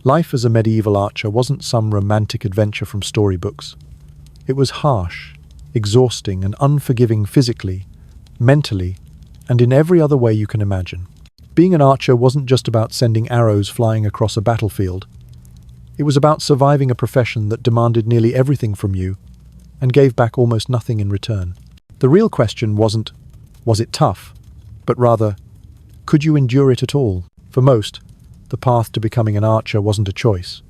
Life as a medieval archer wasn't some romantic adventure from storybooks. It was harsh, exhausting, and unforgiving physically, mentally, and in every other way you can imagine. Being an archer wasn't just about sending arrows flying across a battlefield. It was about surviving a profession that demanded nearly everything from you and gave back almost nothing in return. The real question wasn't, was it tough? But rather, could you endure it at all? For most, the path to becoming an archer wasn't a choice.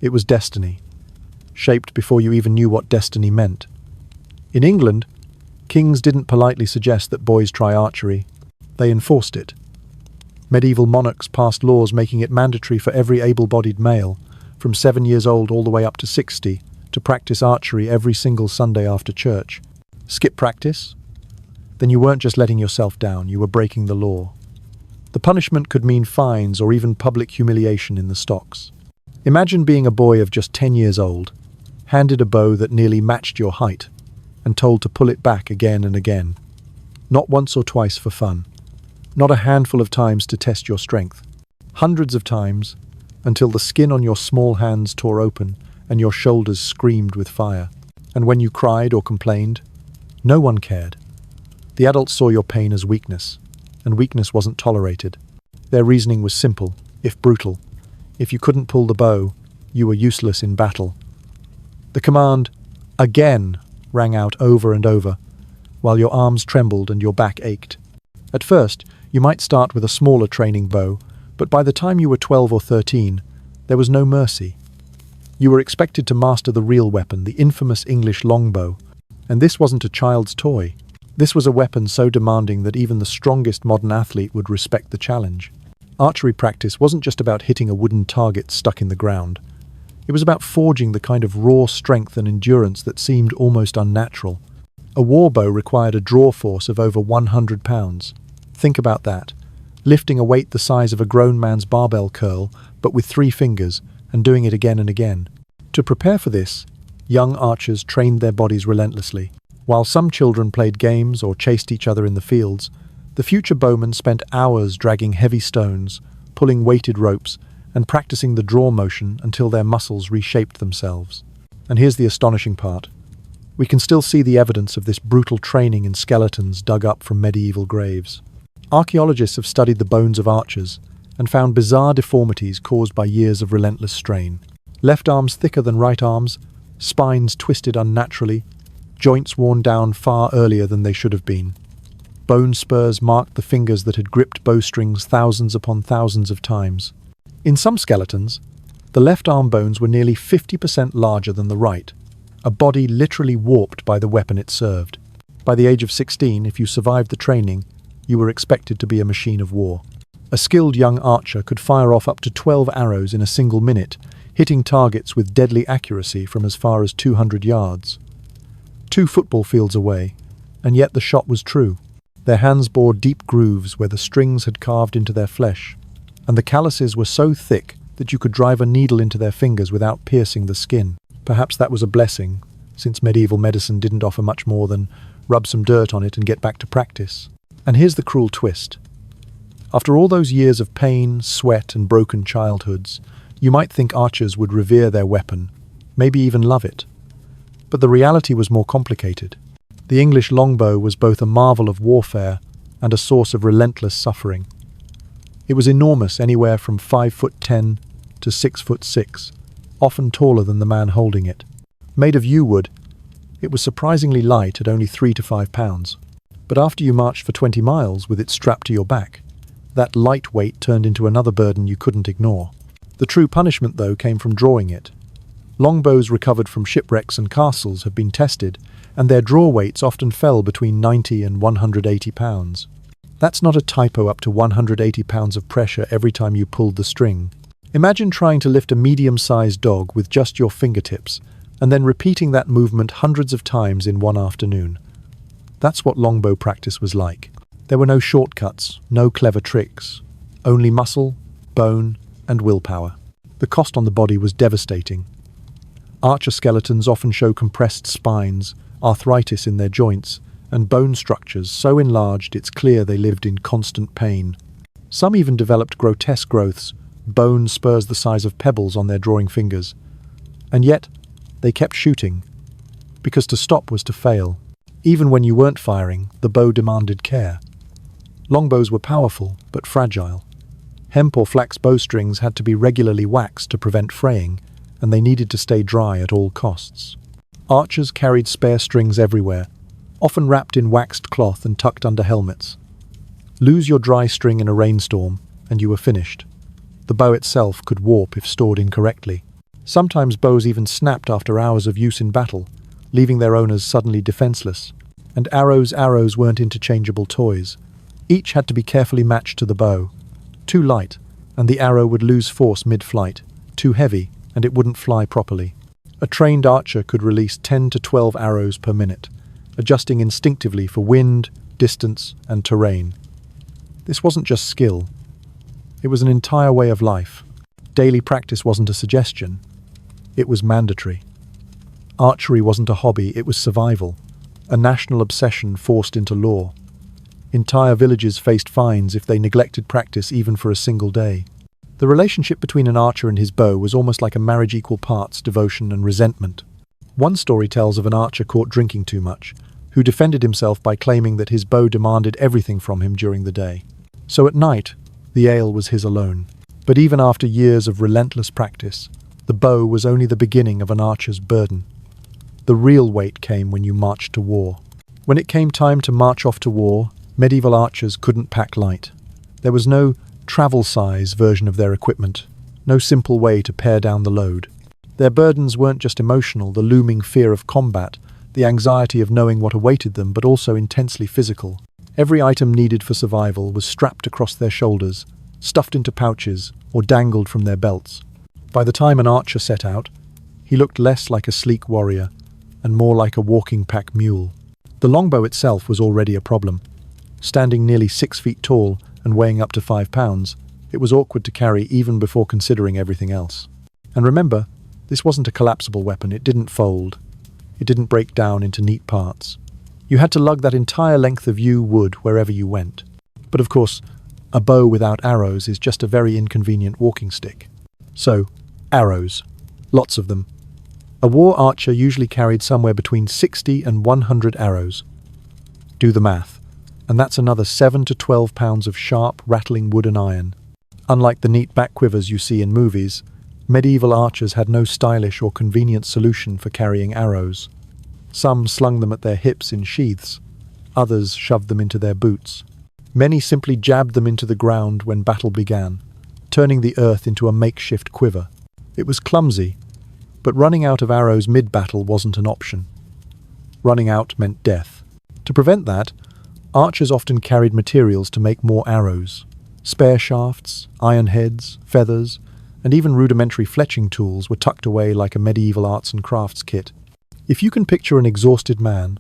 It was destiny, shaped before you even knew what destiny meant. In England, kings didn't politely suggest that boys try archery. They enforced it. Medieval monarchs passed laws making it mandatory for every able-bodied male, from 7 years old all the way up to 60, to practice archery every single Sunday after church. Skip practice? Then you weren't just letting yourself down, you were breaking the law. The punishment could mean fines or even public humiliation in the stocks. Imagine being a boy of just 10 years old, handed a bow that nearly matched your height, and told to pull it back again and again. Not once or twice for fun. Not a handful of times to test your strength. Hundreds of times, until the skin on your small hands tore open and your shoulders screamed with fire. And when you cried or complained, no one cared. The adults saw your pain as weakness, and weakness wasn't tolerated. Their reasoning was simple, if brutal. If you couldn't pull the bow, you were useless in battle. The command, "Again," rang out over and over, while your arms trembled and your back ached. At first, you might start with a smaller training bow, but by the time you were 12 or 13, there was no mercy. You were expected to master the real weapon, the infamous English longbow. And this wasn't a child's toy. This was a weapon so demanding that even the strongest modern athlete would respect the challenge. Archery practice wasn't just about hitting a wooden target stuck in the ground. It was about forging the kind of raw strength and endurance that seemed almost unnatural. A war bow required a draw force of over 100 pounds. Think about that. Lifting a weight the size of a grown man's barbell curl, but with 3 fingers, and doing it again and again. To prepare for this, young archers trained their bodies relentlessly. While some children played games or chased each other in the fields, the future bowmen spent hours dragging heavy stones, pulling weighted ropes, and practicing the draw motion until their muscles reshaped themselves. And here's the astonishing part. We can still see the evidence of this brutal training in skeletons dug up from medieval graves. Archaeologists have studied the bones of archers and found bizarre deformities caused by years of relentless strain. Left arms thicker than right arms, spines twisted unnaturally, joints worn down far earlier than they should have been. Bone spurs marked the fingers that had gripped bowstrings thousands upon thousands of times. In some skeletons, the left arm bones were nearly 50% larger than the right, a body literally warped by the weapon it served. By the age of 16, if you survived the training, you were expected to be a machine of war. A skilled young archer could fire off up to 12 arrows in a single minute, hitting targets with deadly accuracy from as far as 200 yards. 2 football fields away, and yet the shot was true. Their hands bore deep grooves where the strings had carved into their flesh, and the calluses were so thick that you could drive a needle into their fingers without piercing the skin. Perhaps that was a blessing, since medieval medicine didn't offer much more than rub some dirt on it and get back to practice. And here's the cruel twist. After all those years of pain, sweat, and broken childhoods, you might think archers would revere their weapon, maybe even love it. But the reality was more complicated. The English longbow was both a marvel of warfare and a source of relentless suffering. It was enormous, anywhere from 5'10" to 6'6", often taller than the man holding it. Made of yew wood, it was surprisingly light at only 3 to 5 pounds. But after you marched for 20 miles with it strapped to your back, that light weight turned into another burden you couldn't ignore. The true punishment, though, came from drawing it. Longbows recovered from shipwrecks and castles have been tested, and their draw weights often fell between 90 and 180 pounds. That's not a typo. Up to 180 pounds of pressure every time you pulled the string. Imagine trying to lift a medium-sized dog with just your fingertips, and then repeating that movement hundreds of times in one afternoon. That's what longbow practice was like. There were no shortcuts, no clever tricks, only muscle, bone, and willpower. The cost on the body was devastating. Archer skeletons often show compressed spines, arthritis in their joints, and bone structures so enlarged it's clear they lived in constant pain. Some even developed grotesque growths, bone spurs the size of pebbles on their drawing fingers. And yet, they kept shooting, because to stop was to fail. Even when you weren't firing, the bow demanded care. Longbows were powerful, but fragile. Hemp or flax bowstrings had to be regularly waxed to prevent fraying, and they needed to stay dry at all costs. Archers carried spare strings everywhere, often wrapped in waxed cloth and tucked under helmets. Lose your dry string in a rainstorm, and you were finished. The bow itself could warp if stored incorrectly. Sometimes bows even snapped after hours of use in battle, leaving their owners suddenly defenseless. And arrows weren't interchangeable toys. Each had to be carefully matched to the bow. Too light, and the arrow would lose force mid-flight. Too heavy, and it wouldn't fly properly. A trained archer could release 10 to 12 arrows per minute, adjusting instinctively for wind, distance, and terrain. This wasn't just skill. It was an entire way of life. Daily practice wasn't a suggestion. It was mandatory. Archery wasn't a hobby, it was survival, a national obsession forced into law. Entire villages faced fines if they neglected practice even for a single day. The relationship between an archer and his bow was almost like a marriage, equal parts devotion and resentment. One story tells of an archer caught drinking too much, who defended himself by claiming that his bow demanded everything from him during the day. So at night, the ale was his alone. But even after years of relentless practice, the bow was only the beginning of an archer's burden. The real weight came when you marched to war. When it came time to march off to war, medieval archers couldn't pack light. There was no travel-size version of their equipment, no simple way to pare down the load. Their burdens weren't just emotional, the looming fear of combat, the anxiety of knowing what awaited them, but also intensely physical. Every item needed for survival was strapped across their shoulders, stuffed into pouches, or dangled from their belts. By the time an archer set out, he looked less like a sleek warrior and more like a walking pack mule. The longbow itself was already a problem. Standing nearly 6 feet tall and weighing up to 5 pounds, it was awkward to carry even before considering everything else. And remember, this wasn't a collapsible weapon. It didn't fold. It didn't break down into neat parts. You had to lug that entire length of yew wood wherever you went. But of course, a bow without arrows is just a very inconvenient walking stick. So, arrows. Lots of them. A war archer usually carried somewhere between 60 and 100 arrows. Do the math. And that's another 7 to 12 pounds of sharp, rattling wood and iron. Unlike the neat back quivers you see in movies, medieval archers had no stylish or convenient solution for carrying arrows. Some slung them at their hips in sheaths. Others shoved them into their boots. Many simply jabbed them into the ground when battle began, turning the earth into a makeshift quiver. It was clumsy, but running out of arrows mid-battle wasn't an option. Running out meant death. To prevent that, archers often carried materials to make more arrows. Spare shafts, iron heads, feathers, and even rudimentary fletching tools were tucked away like a medieval arts and crafts kit. If you can picture an exhausted man,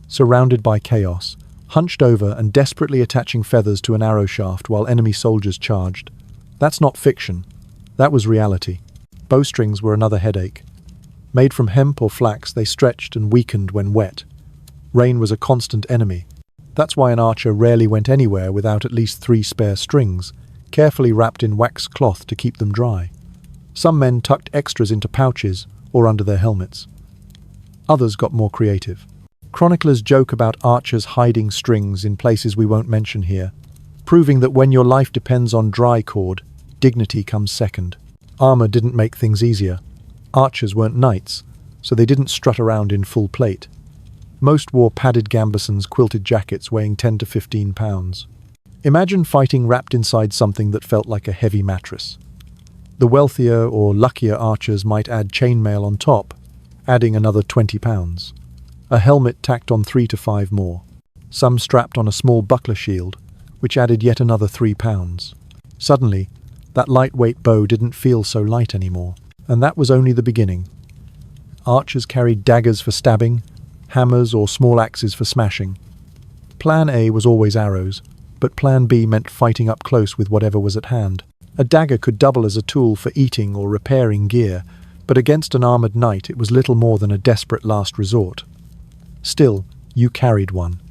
surrounded by chaos, hunched over and desperately attaching feathers to an arrow shaft while enemy soldiers charged, that's not fiction. That was reality. Bowstrings were another headache. Made from hemp or flax, they stretched and weakened when wet. Rain was a constant enemy. That's why an archer rarely went anywhere without at least 3 spare strings, carefully wrapped in waxed cloth to keep them dry. Some men tucked extras into pouches or under their helmets. Others got more creative. Chroniclers joke about archers hiding strings in places we won't mention here, proving that when your life depends on dry cord, dignity comes second. Armor didn't make things easier. Archers weren't knights, so they didn't strut around in full plate. Most wore padded gambesons, quilted jackets weighing 10 to 15 pounds. Imagine fighting wrapped inside something that felt like a heavy mattress. The wealthier or luckier archers might add chainmail on top, adding another 20 pounds. A helmet tacked on 3 to 5 more. Some strapped on a small buckler shield, which added yet another 3 pounds. Suddenly, that lightweight bow didn't feel so light anymore. And that was only the beginning. Archers carried daggers for stabbing, hammers or small axes for smashing. Plan A was always arrows, but Plan B meant fighting up close with whatever was at hand. A dagger could double as a tool for eating or repairing gear, but against an armoured knight it was little more than a desperate last resort. Still, you carried one.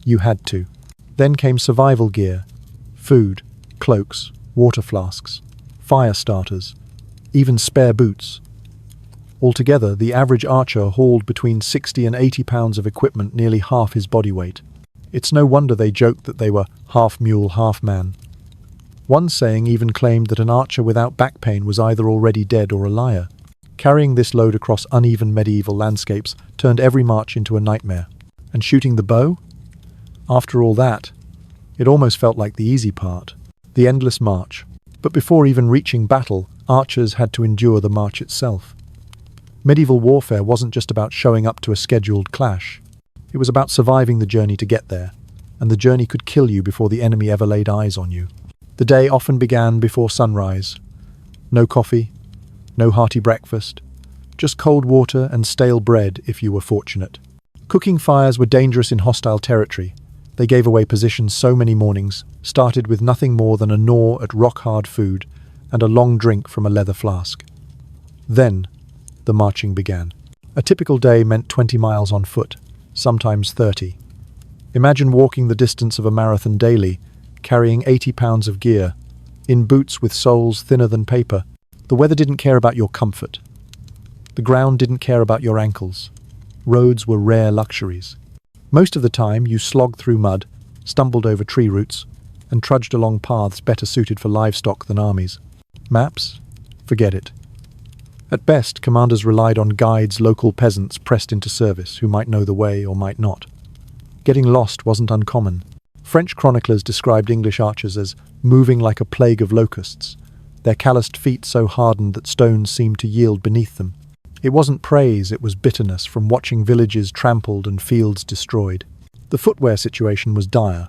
You had to. Then came survival gear. Food, cloaks, water flasks, fire starters, even spare boots. Altogether, the average archer hauled between 60 and 80 pounds of equipment, nearly half his body weight. It's no wonder they joked that they were half mule, half man. One saying even claimed that an archer without back pain was either already dead or a liar. Carrying this load across uneven medieval landscapes turned every march into a nightmare. And shooting the bow? After all that, it almost felt like the easy part, the endless march. But before even reaching battle, archers had to endure the march itself. Medieval warfare wasn't just about showing up to a scheduled clash. It was about surviving the journey to get there, and the journey could kill you before the enemy ever laid eyes on you. The day often began before sunrise. No coffee, no hearty breakfast, just cold water and stale bread if you were fortunate. Cooking fires were dangerous in hostile territory. They gave away positions so many mornings, started with nothing more than a gnaw at rock-hard food and a long drink from a leather flask. Then, the marching began. A typical day meant 20 miles on foot, sometimes 30. Imagine walking the distance of a marathon daily, carrying 80 pounds of gear, in boots with soles thinner than paper. The weather didn't care about your comfort. The ground didn't care about your ankles. Roads were rare luxuries. Most of the time, you slogged through mud, stumbled over tree roots, and trudged along paths better suited for livestock than armies. Maps? Forget it. At best, commanders relied on guides, local peasants pressed into service who might know the way or might not. Getting lost wasn't uncommon. French chroniclers described English archers as moving like a plague of locusts, their calloused feet so hardened that stones seemed to yield beneath them. It wasn't praise, it was bitterness from watching villages trampled and fields destroyed. The footwear situation was dire.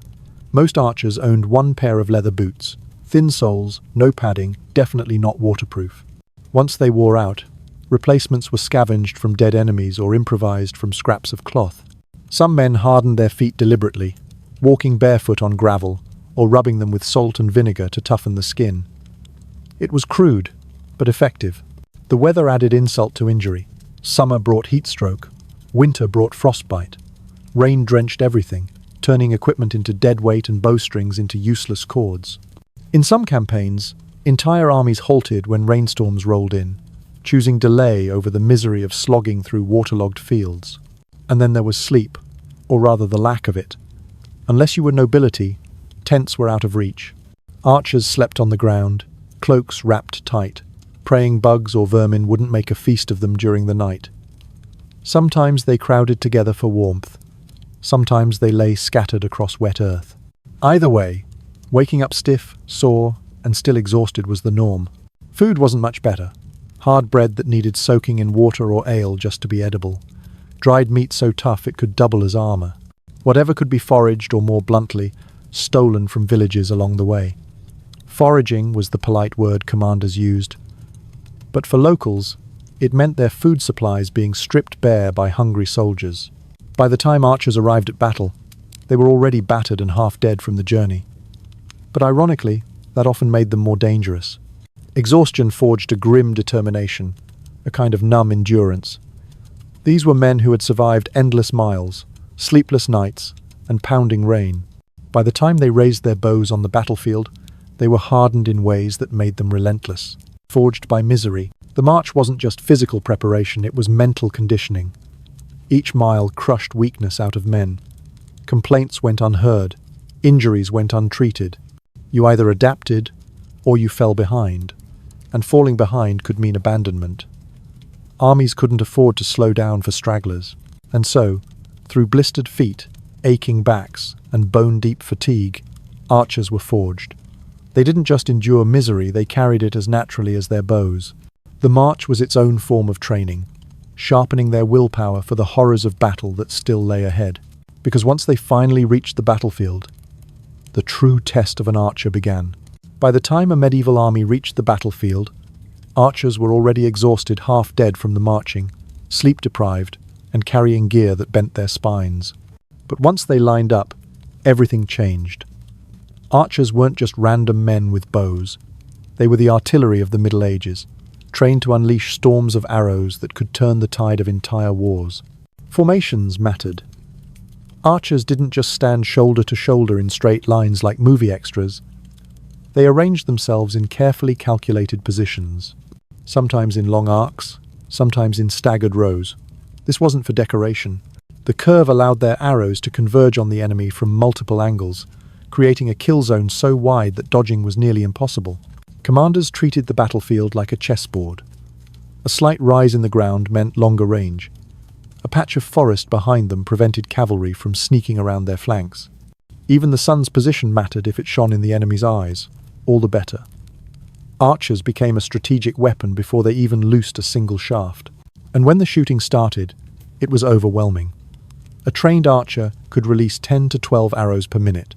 Most archers owned one pair of leather boots, thin soles, no padding, definitely not waterproof. Once they wore out, replacements were scavenged from dead enemies or improvised from scraps of cloth. Some men hardened their feet deliberately, walking barefoot on gravel or rubbing them with salt and vinegar to toughen the skin. It was crude, but effective. The weather added insult to injury. Summer brought heat stroke. Winter brought frostbite. Rain drenched everything, turning equipment into dead weight and bowstrings into useless cords. In some campaigns, entire armies halted when rainstorms rolled in, choosing delay over the misery of slogging through waterlogged fields. And then there was sleep, or rather the lack of it. Unless you were nobility, tents were out of reach. Archers slept on the ground, cloaks wrapped tight, praying bugs or vermin wouldn't make a feast of them during the night. Sometimes they crowded together for warmth. Sometimes they lay scattered across wet earth. Either way, waking up stiff, sore, and still exhausted was the norm. Food wasn't much better. Hard bread that needed soaking in water or ale just to be edible. Dried meat so tough it could double as armor. Whatever could be foraged, or more bluntly, stolen from villages along the way. Foraging was the polite word commanders used. But for locals, it meant their food supplies being stripped bare by hungry soldiers. By the time archers arrived at battle, they were already battered and half dead from the journey. But ironically, that often made them more dangerous. Exhaustion forged a grim determination, a kind of numb endurance. These were men who had survived endless miles, sleepless nights, and pounding rain. By the time they raised their bows on the battlefield, they were hardened in ways that made them relentless. Forged by misery, the march wasn't just physical preparation, it was mental conditioning. Each mile crushed weakness out of men. Complaints went unheard, injuries went untreated. You either adapted or you fell behind, and falling behind could mean abandonment. Armies couldn't afford to slow down for stragglers, and so, through blistered feet, aching backs, and bone-deep fatigue, archers were forged. They didn't just endure misery, they carried it as naturally as their bows. The march was its own form of training, sharpening their willpower for the horrors of battle that still lay ahead. Because once they finally reached the battlefield, the true test of an archer began. By the time a medieval army reached the battlefield, archers were already exhausted, half dead from the marching, sleep-deprived, and carrying gear that bent their spines. But once they lined up, everything changed. Archers weren't just random men with bows. They were the artillery of the Middle Ages, trained to unleash storms of arrows that could turn the tide of entire wars. Formations mattered. Archers didn't just stand shoulder to shoulder in straight lines like movie extras. They arranged themselves in carefully calculated positions, sometimes in long arcs, sometimes in staggered rows. This wasn't for decoration. The curve allowed their arrows to converge on the enemy from multiple angles, creating a kill zone so wide that dodging was nearly impossible. Commanders treated the battlefield like a chessboard. A slight rise in the ground meant longer range. A patch of forest behind them prevented cavalry from sneaking around their flanks. Even the sun's position mattered if it shone in the enemy's eyes. All the better. Archers became a strategic weapon before they even loosed a single shaft. And when the shooting started, it was overwhelming. A trained archer could release 10 to 12 arrows per minute.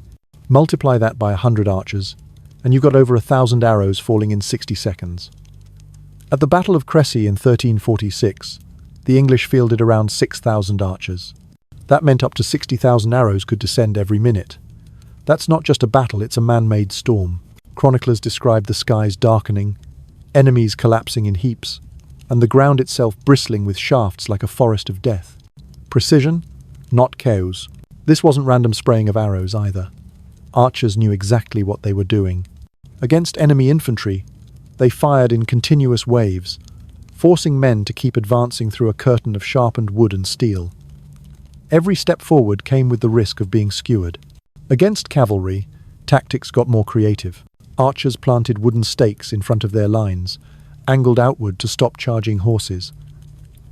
Multiply that by 100 archers, and you've got over 1,000 arrows falling in 60 seconds. At the Battle of Crécy in 1346, the English fielded around 6,000 archers. That meant up to 60,000 arrows could descend every minute. That's not just a battle, it's a man-made storm. Chroniclers described the skies darkening, enemies collapsing in heaps, and the ground itself bristling with shafts like a forest of death. Precision, not chaos. This wasn't random spraying of arrows either. Archers knew exactly what they were doing. Against enemy infantry, they fired in continuous waves, forcing men to keep advancing through a curtain of sharpened wood and steel. Every step forward came with the risk of being skewered. Against cavalry, tactics got more creative. Archers planted wooden stakes in front of their lines, angled outward to stop charging horses.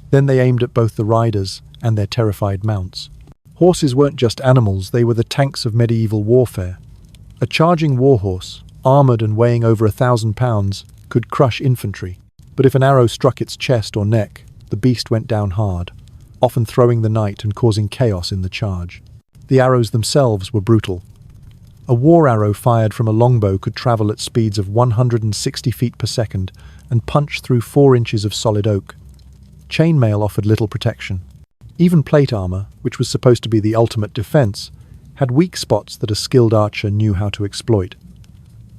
Then they aimed at both the riders and their terrified mounts. Horses weren't just animals, they were the tanks of medieval warfare. A charging warhorse, armoured and weighing over 1,000 pounds, could crush infantry. But if an arrow struck its chest or neck, the beast went down hard, often throwing the knight and causing chaos in the charge. The arrows themselves were brutal. A war arrow fired from a longbow could travel at speeds of 160 feet per second and punch through 4 inches of solid oak. Chainmail offered little protection. Even plate armor, which was supposed to be the ultimate defense, had weak spots that a skilled archer knew how to exploit.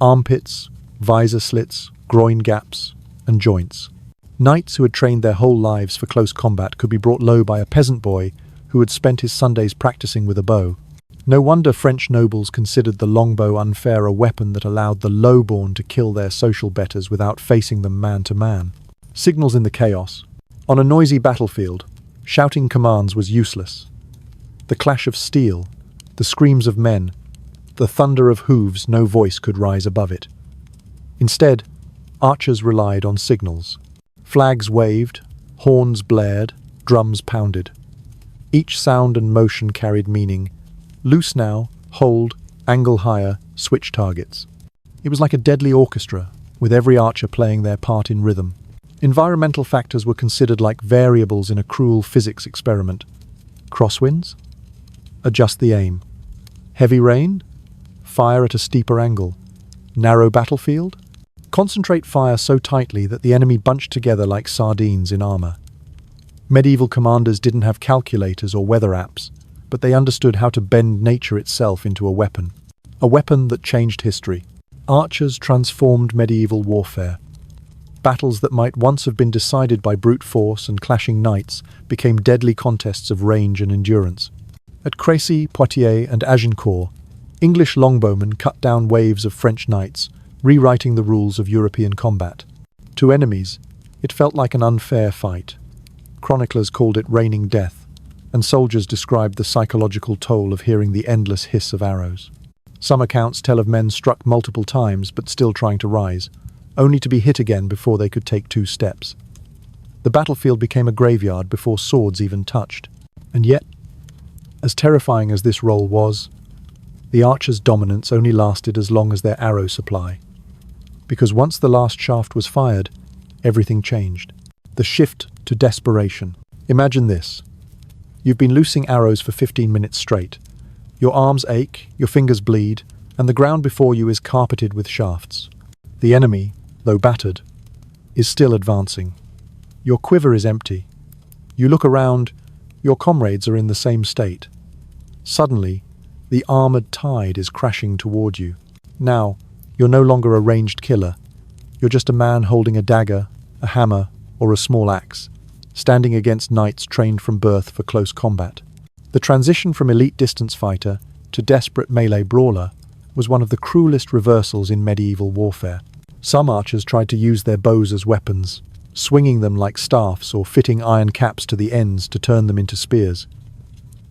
Armpits, visor slits, groin gaps, and joints. Knights who had trained their whole lives for close combat could be brought low by a peasant boy who had spent his Sundays practicing with a bow. No wonder French nobles considered the longbow unfair, a weapon that allowed the low-born to kill their social betters without facing them man to man. Signals in the chaos. On a noisy battlefield, shouting commands was useless. The clash of steel, the screams of men, the thunder of hooves, no voice could rise above it. Instead, archers relied on signals. Flags waved, horns blared, drums pounded. Each sound and motion carried meaning. Loose now, hold, angle higher, switch targets. It was like a deadly orchestra, with every archer playing their part in rhythm. Environmental factors were considered like variables in a cruel physics experiment. Crosswinds? Adjust the aim. Heavy rain? Fire at a steeper angle. Narrow battlefield? Concentrate fire so tightly that the enemy bunched together like sardines in armor. Medieval commanders didn't have calculators or weather apps, but they understood how to bend nature itself into a weapon that changed history. Archers transformed medieval warfare. Battles that might once have been decided by brute force and clashing knights became deadly contests of range and endurance. At Crécy, Poitiers, and Agincourt, English longbowmen cut down waves of French knights, rewriting the rules of European combat. To enemies, it felt like an unfair fight. Chroniclers called it raining death, and soldiers described the psychological toll of hearing the endless hiss of arrows. Some accounts tell of men struck multiple times but still trying to rise, only to be hit again before they could take 2 steps. The battlefield became a graveyard before swords even touched. And yet, as terrifying as this role was, the archer's dominance only lasted as long as their arrow supply. Because once the last shaft was fired, everything changed. The shift to desperation. Imagine this. You've been loosing arrows for 15 minutes straight. Your arms ache, your fingers bleed, and the ground before you is carpeted with shafts. The enemy, though battered, is still advancing. Your quiver is empty. You look around, your comrades are in the same state. Suddenly, the armored tide is crashing toward you. Now, you're no longer a ranged killer. You're just a man holding a dagger, a hammer, or a small axe, standing against knights trained from birth for close combat. The transition from elite distance fighter to desperate melee brawler was one of the cruelest reversals in medieval warfare. Some archers tried to use their bows as weapons, swinging them like staffs or fitting iron caps to the ends to turn them into spears.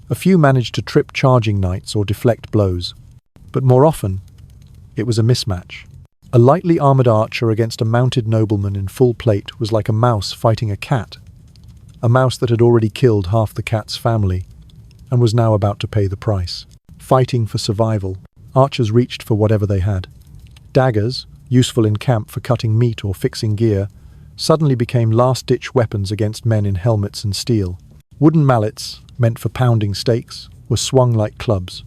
A few managed to trip charging knights or deflect blows, but more often, it was a mismatch. A lightly armoured archer against a mounted nobleman in full plate was like a mouse fighting a cat, a mouse that had already killed half the cat's family and was now about to pay the price. Fighting for survival, archers reached for whatever they had. Daggers, useful in camp for cutting meat or fixing gear, suddenly became last-ditch weapons against men in helmets and steel. Wooden mallets, meant for pounding stakes, were swung like clubs.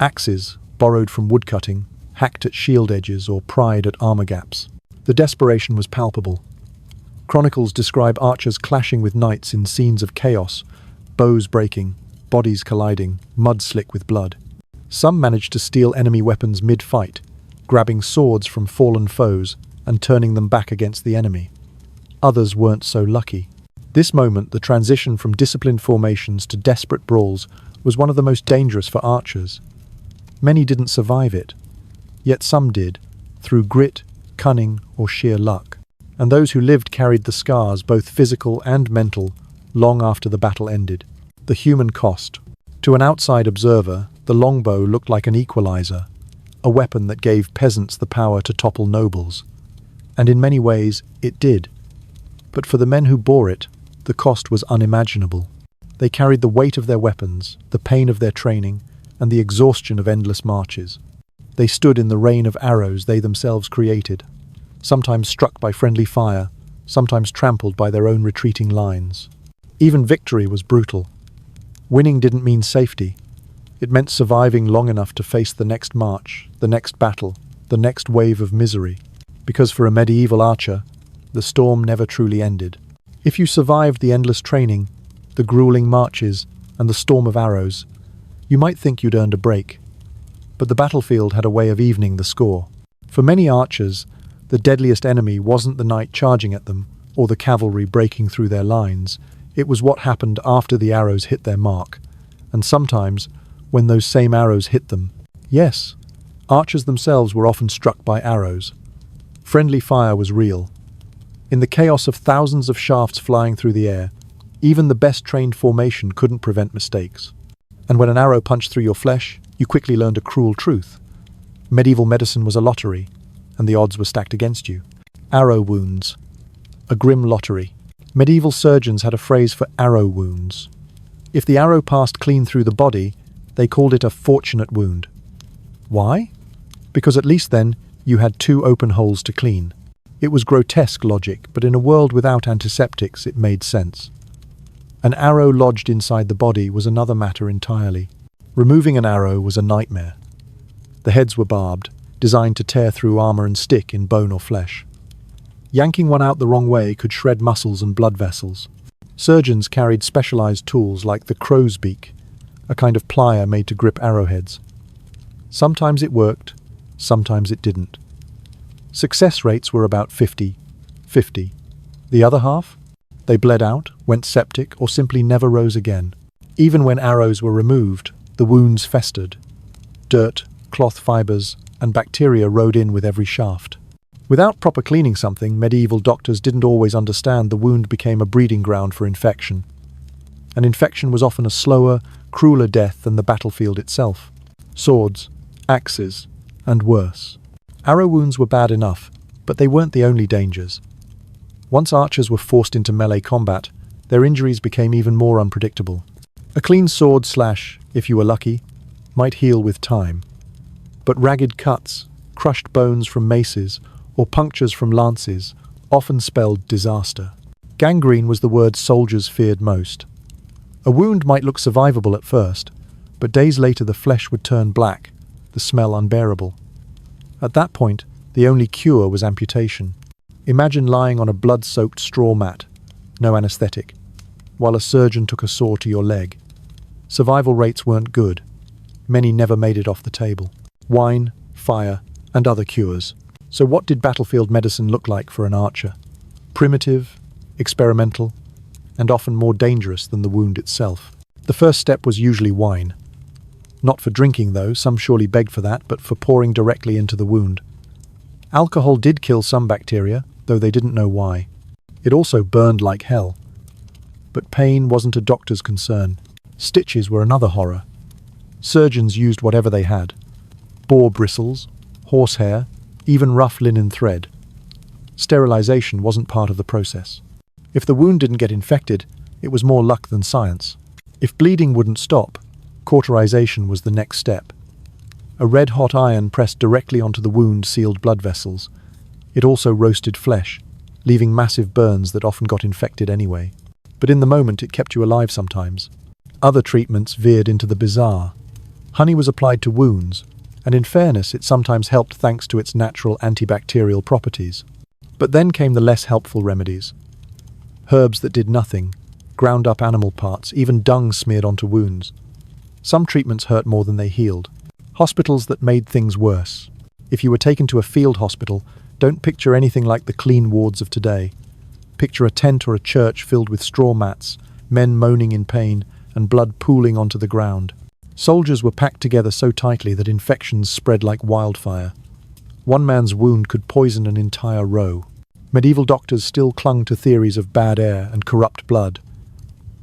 Axes, borrowed from woodcutting, hacked at shield edges or pried at armor gaps. The desperation was palpable. Chronicles describe archers clashing with knights in scenes of chaos, bows breaking, bodies colliding, mud slick with blood. Some managed to steal enemy weapons mid-fight, grabbing swords from fallen foes and turning them back against the enemy. Others weren't so lucky. This moment, the transition from disciplined formations to desperate brawls, was one of the most dangerous for archers. Many didn't survive it, yet some did, through grit, cunning, or sheer luck. And those who lived carried the scars, both physical and mental, long after the battle ended. The human cost. To an outside observer, the longbow looked like an equalizer, a weapon that gave peasants the power to topple nobles. And in many ways, it did. But for the men who bore it, the cost was unimaginable. They carried the weight of their weapons, the pain of their training, and the exhaustion of endless marches. They stood in the rain of arrows they themselves created, sometimes struck by friendly fire, sometimes trampled by their own retreating lines. Even victory was brutal. Winning didn't mean safety. It meant surviving long enough to face the next march, the next battle, the next wave of misery. Because for a medieval archer, the storm never truly ended. If you survived the endless training, the grueling marches, and the storm of arrows, you might think you'd earned a break. But the battlefield had a way of evening the score. For many archers, the deadliest enemy wasn't the knight charging at them, or the cavalry breaking through their lines. It was what happened after the arrows hit their mark, and sometimes when those same arrows hit them. Yes, archers themselves were often struck by arrows. Friendly fire was real. In the chaos of thousands of shafts flying through the air, even the best trained formation couldn't prevent mistakes. And when an arrow punched through your flesh, you quickly learned a cruel truth. Medieval medicine was a lottery, and the odds were stacked against you. Arrow wounds. A grim lottery. Medieval surgeons had a phrase for arrow wounds. If the arrow passed clean through the body, they called it a fortunate wound. Why? Because at least then, you had 2 open holes to clean. It was grotesque logic, but in a world without antiseptics, it made sense. An arrow lodged inside the body was another matter entirely. Removing an arrow was a nightmare. The heads were barbed, designed to tear through armor and stick in bone or flesh. Yanking one out the wrong way could shred muscles and blood vessels. Surgeons carried specialized tools like the crow's beak, a kind of plier made to grip arrowheads. Sometimes it worked, sometimes it didn't. Success rates were about 50-50. The other half? They bled out, went septic, or simply never rose again. Even when arrows were removed, the wounds festered. Dirt, cloth fibers, and bacteria rode in with every shaft. Without proper cleaning something, medieval doctors didn't always understand the wound became a breeding ground for infection. An infection was often a slower, crueler death than the battlefield itself. Swords, axes, and worse. Arrow wounds were bad enough, but they weren't the only dangers. Once archers were forced into melee combat, their injuries became even more unpredictable. A clean sword slash, if you were lucky, might heal with time. But ragged cuts, crushed bones from maces, or punctures from lances often spelled disaster. Gangrene was the word soldiers feared most. A wound might look survivable at first, but days later the flesh would turn black, the smell unbearable. At that point, the only cure was amputation. Imagine lying on a blood-soaked straw mat, no anesthetic, while a surgeon took a saw to your leg. Survival rates weren't good. Many never made it off the table. Wine, fire, and other cures. So what did battlefield medicine look like for an archer? Primitive, experimental, and often more dangerous than the wound itself. The first step was usually wine. Not for drinking, though, some surely begged for that, but for pouring directly into the wound. Alcohol did kill some bacteria, though they didn't know why. It also burned like hell. But pain wasn't a doctor's concern. Stitches were another horror. Surgeons used whatever they had. Boar bristles, horsehair, even rough linen thread. Sterilization wasn't part of the process. If the wound didn't get infected, it was more luck than science. If bleeding wouldn't stop, cauterization was the next step. A red-hot iron pressed directly onto the wound sealed blood vessels. It also roasted flesh, leaving massive burns that often got infected anyway. But in the moment, it kept you alive sometimes. Other treatments veered into the bizarre. Honey was applied to wounds, and in fairness, it sometimes helped thanks to its natural antibacterial properties. But then came the less helpful remedies. Herbs that did nothing, ground up animal parts, even dung smeared onto wounds. Some treatments hurt more than they healed. Hospitals that made things worse. If you were taken to a field hospital, don't picture anything like the clean wards of today. Picture a tent or a church filled with straw mats, men moaning in pain, and blood pooling onto the ground. Soldiers were packed together so tightly that infections spread like wildfire. One man's wound could poison an entire row. Medieval doctors still clung to theories of bad air and corrupt blood.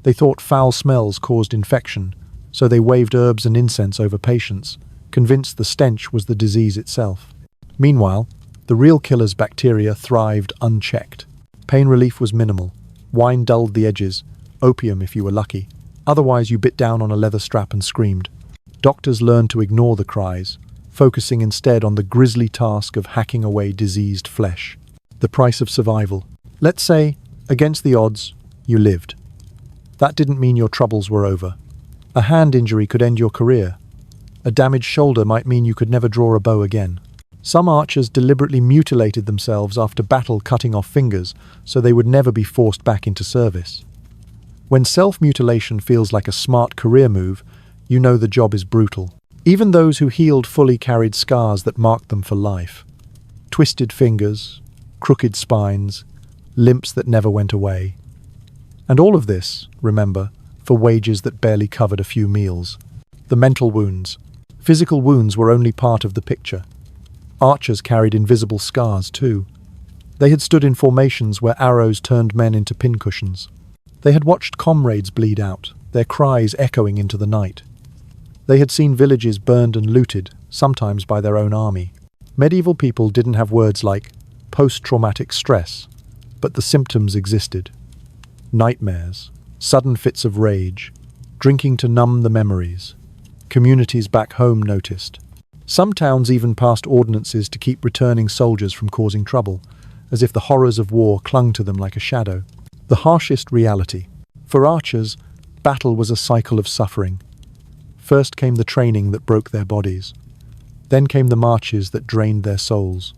They thought foul smells caused infection, so they waved herbs and incense over patients, convinced the stench was the disease itself. Meanwhile, the real killer's bacteria thrived unchecked. Pain relief was minimal. Wine dulled the edges, opium if you were lucky. Otherwise, you bit down on a leather strap and screamed. Doctors learned to ignore the cries, focusing instead on the grisly task of hacking away diseased flesh. The price of survival. Let's say, against the odds, you lived. That didn't mean your troubles were over. A hand injury could end your career. A damaged shoulder might mean you could never draw a bow again. Some archers deliberately mutilated themselves after battle, cutting off fingers so they would never be forced back into service. When self-mutilation feels like a smart career move, you know the job is brutal. Even those who healed fully carried scars that marked them for life. Twisted fingers, crooked spines, limps that never went away. And all of this, remember, for wages that barely covered a few meals. The mental wounds. Physical wounds were only part of the picture. Archers carried invisible scars too. They had stood in formations where arrows turned men into pincushions. They had watched comrades bleed out, their cries echoing into the night. They had seen villages burned and looted, sometimes by their own army. Medieval people didn't have words like post-traumatic stress, but the symptoms existed. Nightmares, sudden fits of rage, drinking to numb the memories. Communities back home noticed. Some towns even passed ordinances to keep returning soldiers from causing trouble, as if the horrors of war clung to them like a shadow. The harshest reality. For archers, battle was a cycle of suffering. First came the training that broke their bodies. Then came the marches that drained their souls.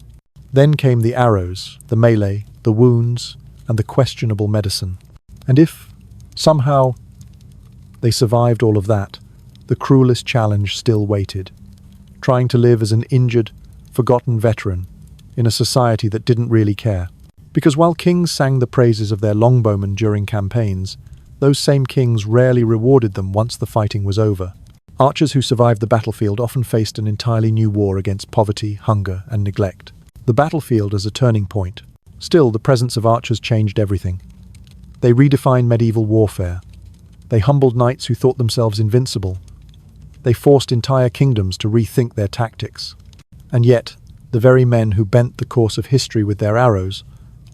Then came the arrows, the melee, the wounds, and the questionable medicine. And if, somehow, they survived all of that, the cruelest challenge still waited. Trying to live as an injured, forgotten veteran in a society that didn't really care. Because while kings sang the praises of their longbowmen during campaigns, those same kings rarely rewarded them once the fighting was over. Archers who survived the battlefield often faced an entirely new war against poverty, hunger, and neglect. The battlefield as a turning point. Still, the presence of archers changed everything. They redefined medieval warfare. They humbled knights who thought themselves invincible. They forced entire kingdoms to rethink their tactics. And yet, the very men who bent the course of history with their arrows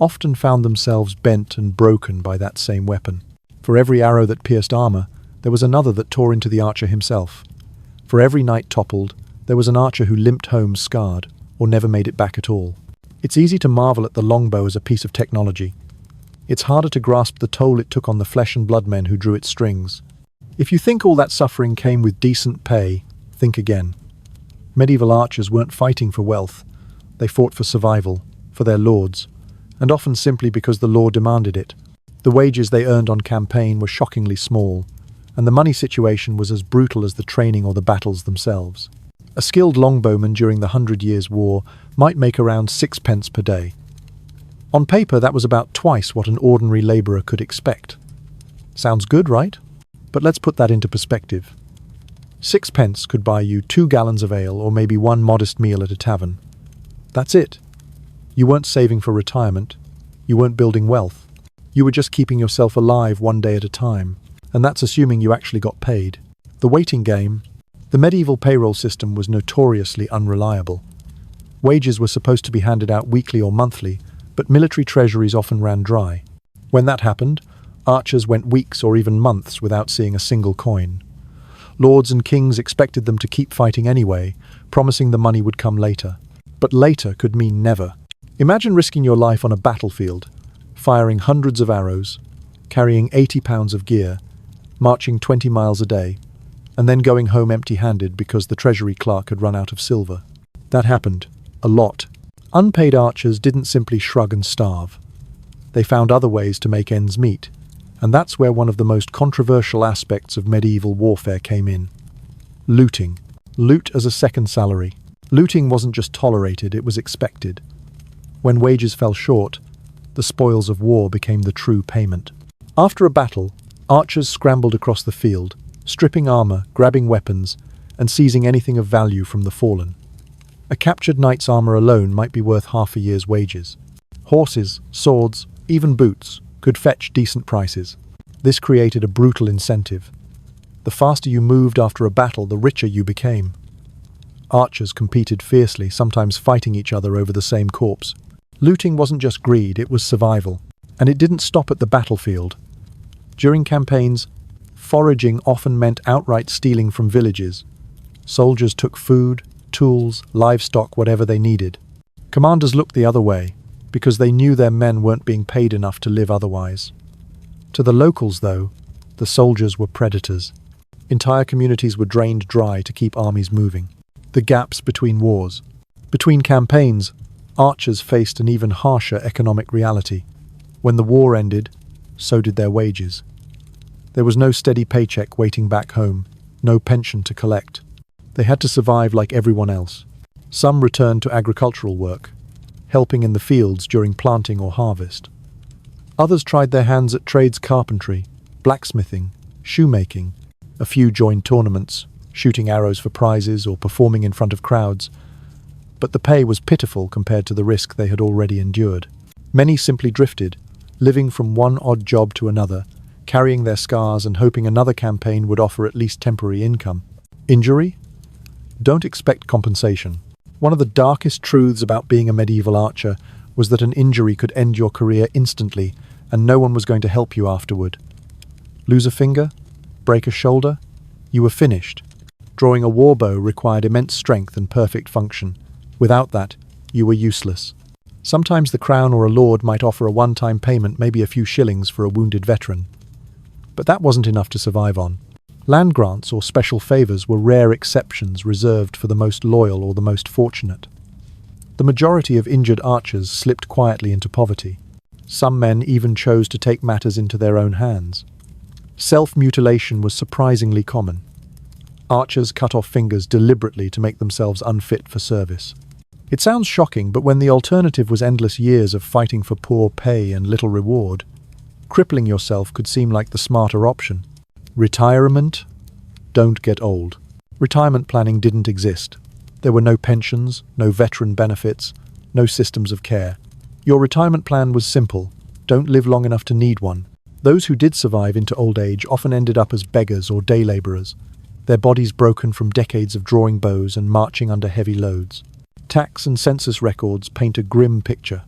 often found themselves bent and broken by that same weapon. For every arrow that pierced armor, there was another that tore into the archer himself. For every knight toppled, there was an archer who limped home scarred, or never made it back at all. It's easy to marvel at the longbow as a piece of technology. It's harder to grasp the toll it took on the flesh and blood men who drew its strings. If you think all that suffering came with decent pay, think again. Medieval archers weren't fighting for wealth. They fought for survival, for their lords, and often simply because the law demanded it. The wages they earned on campaign were shockingly small, and the money situation was as brutal as the training or the battles themselves. A skilled longbowman during the 100 Years' War might make around 6 pence per day. On paper, that was about twice what an ordinary labourer could expect. Sounds good, right? But let's put that into perspective. 6 pence could buy you 2 gallons of ale or maybe one modest meal at a tavern. That's it. You weren't saving for retirement. You weren't building wealth. You were just keeping yourself alive one day at a time, and that's assuming you actually got paid. The waiting game. The medieval payroll system was notoriously unreliable. Wages were supposed to be handed out weekly or monthly, but military treasuries often ran dry. When that happened, archers went weeks or even months without seeing a single coin. Lords and kings expected them to keep fighting anyway, promising the money would come later. But later could mean never. Imagine risking your life on a battlefield, firing hundreds of arrows, carrying 80 pounds of gear, marching 20 miles a day, and then going home empty-handed because the treasury clerk had run out of silver. That happened. A lot. Unpaid archers didn't simply shrug and starve. They found other ways to make ends meet, and that's where one of the most controversial aspects of medieval warfare came in. Looting. Loot as a second salary. Looting wasn't just tolerated, it was expected. When wages fell short, the spoils of war became the true payment. After a battle, archers scrambled across the field, stripping armor, grabbing weapons, and seizing anything of value from the fallen. A captured knight's armor alone might be worth half a year's wages. Horses, swords, even boots could fetch decent prices. This created a brutal incentive. The faster you moved after a battle, the richer you became. Archers competed fiercely, sometimes fighting each other over the same corpse. Looting wasn't just greed, it was survival. And it didn't stop at the battlefield. During campaigns, foraging often meant outright stealing from villages. Soldiers took food, tools, livestock, whatever they needed. Commanders looked the other way, because they knew their men weren't being paid enough to live otherwise. To the locals, though, the soldiers were predators. Entire communities were drained dry to keep armies moving. The gaps between wars. Between campaigns, archers faced an even harsher economic reality. When the war ended, so did their wages. There was no steady paycheck waiting back home, no pension to collect. They had to survive like everyone else. Some returned to agricultural work, helping in the fields during planting or harvest. Others tried their hands at trades: carpentry, blacksmithing, shoemaking. A few joined tournaments, shooting arrows for prizes or performing in front of crowds. But the pay was pitiful compared to the risk they had already endured. Many simply drifted, living from one odd job to another, carrying their scars and hoping another campaign would offer at least temporary income. Injury? Don't expect compensation. One of the darkest truths about being a medieval archer was that an injury could end your career instantly, and no one was going to help you afterward. Lose a finger? Break a shoulder? You were finished. Drawing a warbow required immense strength and perfect function. Without that, you were useless. Sometimes the crown or a lord might offer a one-time payment, maybe a few shillings for a wounded veteran. But that wasn't enough to survive on. Land grants or special favours were rare exceptions reserved for the most loyal or the most fortunate. The majority of injured archers slipped quietly into poverty. Some men even chose to take matters into their own hands. Self-mutilation was surprisingly common. Archers cut off fingers deliberately to make themselves unfit for service. It sounds shocking, but when the alternative was endless years of fighting for poor pay and little reward, crippling yourself could seem like the smarter option. Retirement? Don't get old. Retirement planning didn't exist. There were no pensions, no veteran benefits, no systems of care. Your retirement plan was simple: don't live long enough to need one. Those who did survive into old age often ended up as beggars or day labourers, their bodies broken from decades of drawing bows and marching under heavy loads. Tax and census records paint a grim picture.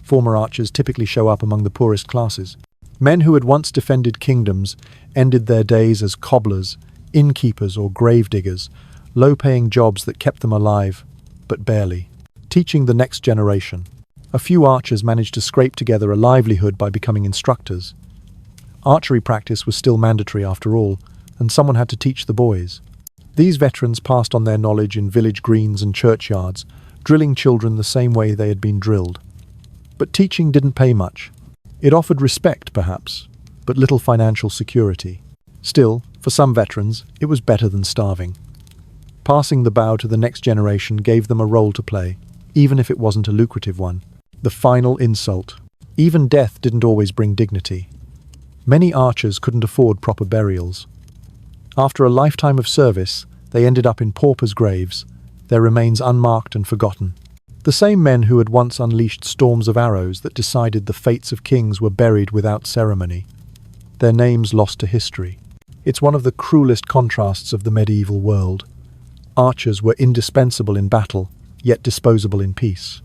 Former archers typically show up among the poorest classes. Men who had once defended kingdoms ended their days as cobblers, innkeepers or gravediggers, low-paying jobs that kept them alive, but barely. Teaching the next generation. A few archers managed to scrape together a livelihood by becoming instructors. Archery practice was still mandatory after all, and someone had to teach the boys. These veterans passed on their knowledge in village greens and churchyards, drilling children the same way they had been drilled. But teaching didn't pay much. It offered respect, perhaps, but little financial security. Still, for some veterans, it was better than starving. Passing the bow to the next generation gave them a role to play, even if it wasn't a lucrative one. The final insult. Even death didn't always bring dignity. Many archers couldn't afford proper burials. After a lifetime of service, they ended up in paupers' graves, their remains unmarked and forgotten. The same men who had once unleashed storms of arrows that decided the fates of kings were buried without ceremony. Their names lost to history. It's one of the cruelest contrasts of the medieval world. Archers were indispensable in battle, yet disposable in peace.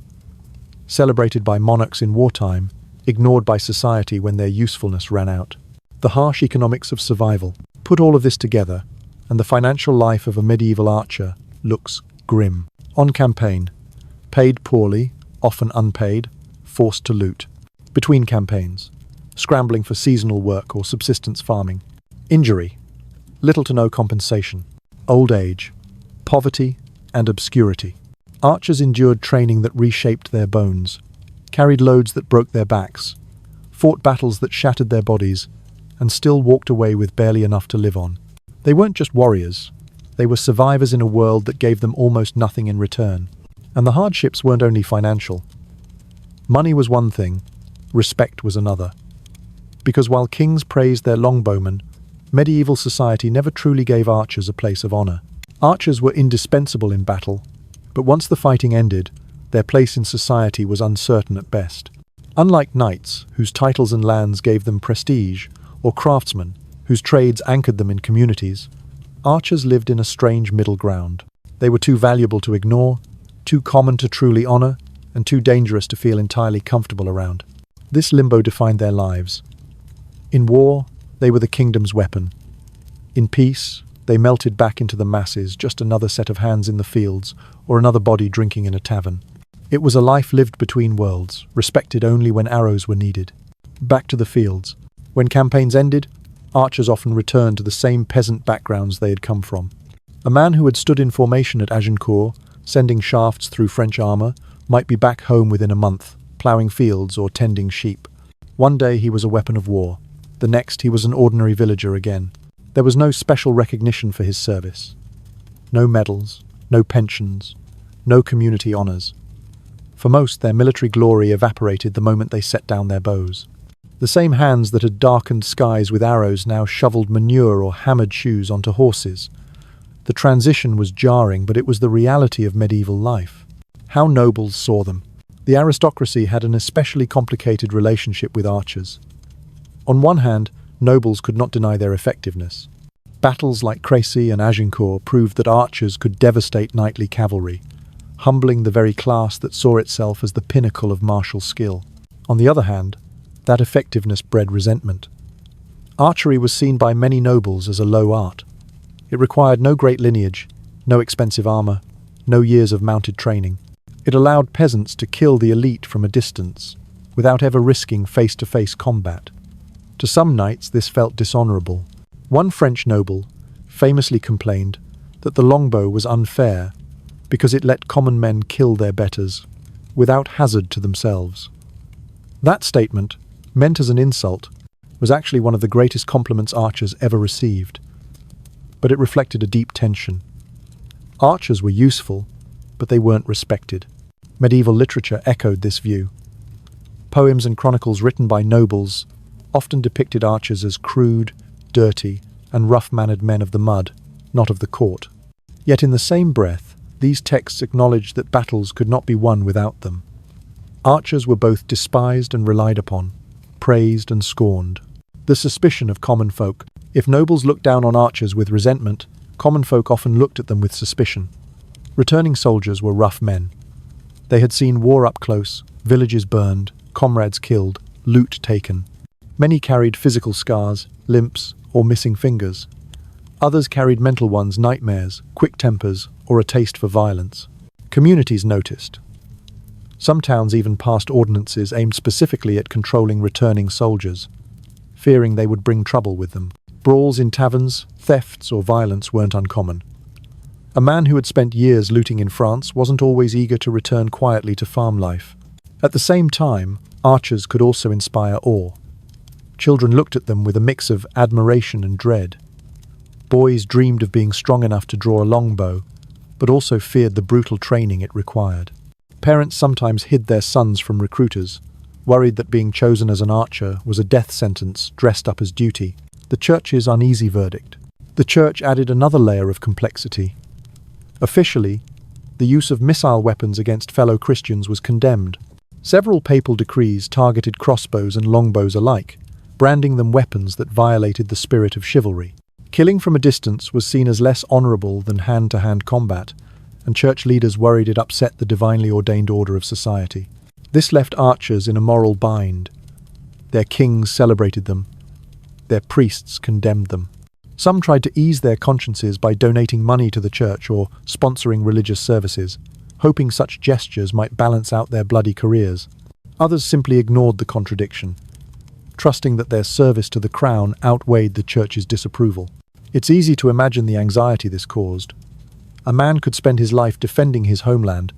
Celebrated by monarchs in wartime, ignored by society when their usefulness ran out. The harsh economics of survival. Put all of this together, and the financial life of a medieval archer looks grim. On campaign, paid poorly, often unpaid, forced to loot. Between campaigns, scrambling for seasonal work or subsistence farming. Injury, little to no compensation. Old age, poverty, and obscurity. Archers endured training that reshaped their bones, carried loads that broke their backs, fought battles that shattered their bodies, and still walked away with barely enough to live on. They weren't just warriors, they were survivors in a world that gave them almost nothing in return. And the hardships weren't only financial. Money was one thing, respect was another. Because while kings praised their longbowmen, medieval society never truly gave archers a place of honor. Archers were indispensable in battle, but once the fighting ended, their place in society was uncertain at best. Unlike knights, whose titles and lands gave them prestige, or craftsmen, whose trades anchored them in communities, archers lived in a strange middle ground. They were too valuable to ignore, too common to truly honor, and too dangerous to feel entirely comfortable around. This limbo defined their lives. In war, they were the kingdom's weapon. In peace, they melted back into the masses, just another set of hands in the fields, or another body drinking in a tavern. It was a life lived between worlds, respected only when arrows were needed. Back to the fields. When campaigns ended, archers often returned to the same peasant backgrounds they had come from. A man who had stood in formation at Agincourt, sending shafts through French armor, might be back home within a month, ploughing fields or tending sheep. One day he was a weapon of war. The next he was an ordinary villager again. There was no special recognition for his service. No medals, no pensions, no community honors. For most, their military glory evaporated the moment they set down their bows. The same hands that had darkened skies with arrows now shoveled manure or hammered shoes onto horses. The transition was jarring, but it was the reality of medieval life. How nobles saw them. The aristocracy had an especially complicated relationship with archers. On one hand, nobles could not deny their effectiveness. Battles like Crécy and Agincourt proved that archers could devastate knightly cavalry, humbling the very class that saw itself as the pinnacle of martial skill. On the other hand, that effectiveness bred resentment. Archery was seen by many nobles as a low art. It required no great lineage, no expensive armor, no years of mounted training. It allowed peasants to kill the elite from a distance, without ever risking face-to-face combat. To some knights, this felt dishonorable. One French noble famously complained that the longbow was unfair because it let common men kill their betters, without hazard to themselves. That statement, meant as an insult, was actually one of the greatest compliments archers ever received. But it reflected a deep tension. Archers were useful, but they weren't respected. Medieval literature echoed this view. Poems and chronicles written by nobles often depicted archers as crude, dirty, and rough-mannered men of the mud, not of the court. Yet in the same breath, these texts acknowledged that battles could not be won without them. Archers were both despised and relied upon, praised and scorned. The suspicion of common folk. If nobles looked down on archers with resentment, common folk often looked at them with suspicion. Returning soldiers were rough men. They had seen war up close, villages burned, comrades killed, loot taken. Many carried physical scars, limps, or missing fingers. Others carried mental ones, nightmares, quick tempers, or a taste for violence. Communities noticed. Some towns even passed ordinances aimed specifically at controlling returning soldiers, fearing they would bring trouble with them. Brawls in taverns, thefts, or violence weren't uncommon. A man who had spent years looting in France wasn't always eager to return quietly to farm life. At the same time, archers could also inspire awe. Children looked at them with a mix of admiration and dread. Boys dreamed of being strong enough to draw a longbow, but also feared the brutal training it required. Parents sometimes hid their sons from recruiters, worried that being chosen as an archer was a death sentence dressed up as duty. The church's uneasy verdict. The church added another layer of complexity. Officially, the use of missile weapons against fellow Christians was condemned. Several papal decrees targeted crossbows and longbows alike, branding them weapons that violated the spirit of chivalry. Killing from a distance was seen as less honorable than hand-to-hand combat, and church leaders worried it upset the divinely ordained order of society. This left archers in a moral bind. Their kings celebrated them. Their priests condemned them. Some tried to ease their consciences by donating money to the church or sponsoring religious services, hoping such gestures might balance out their bloody careers. Others simply ignored the contradiction, trusting that their service to the crown outweighed the church's disapproval. It's easy to imagine the anxiety this caused. A man could spend his life defending his homeland,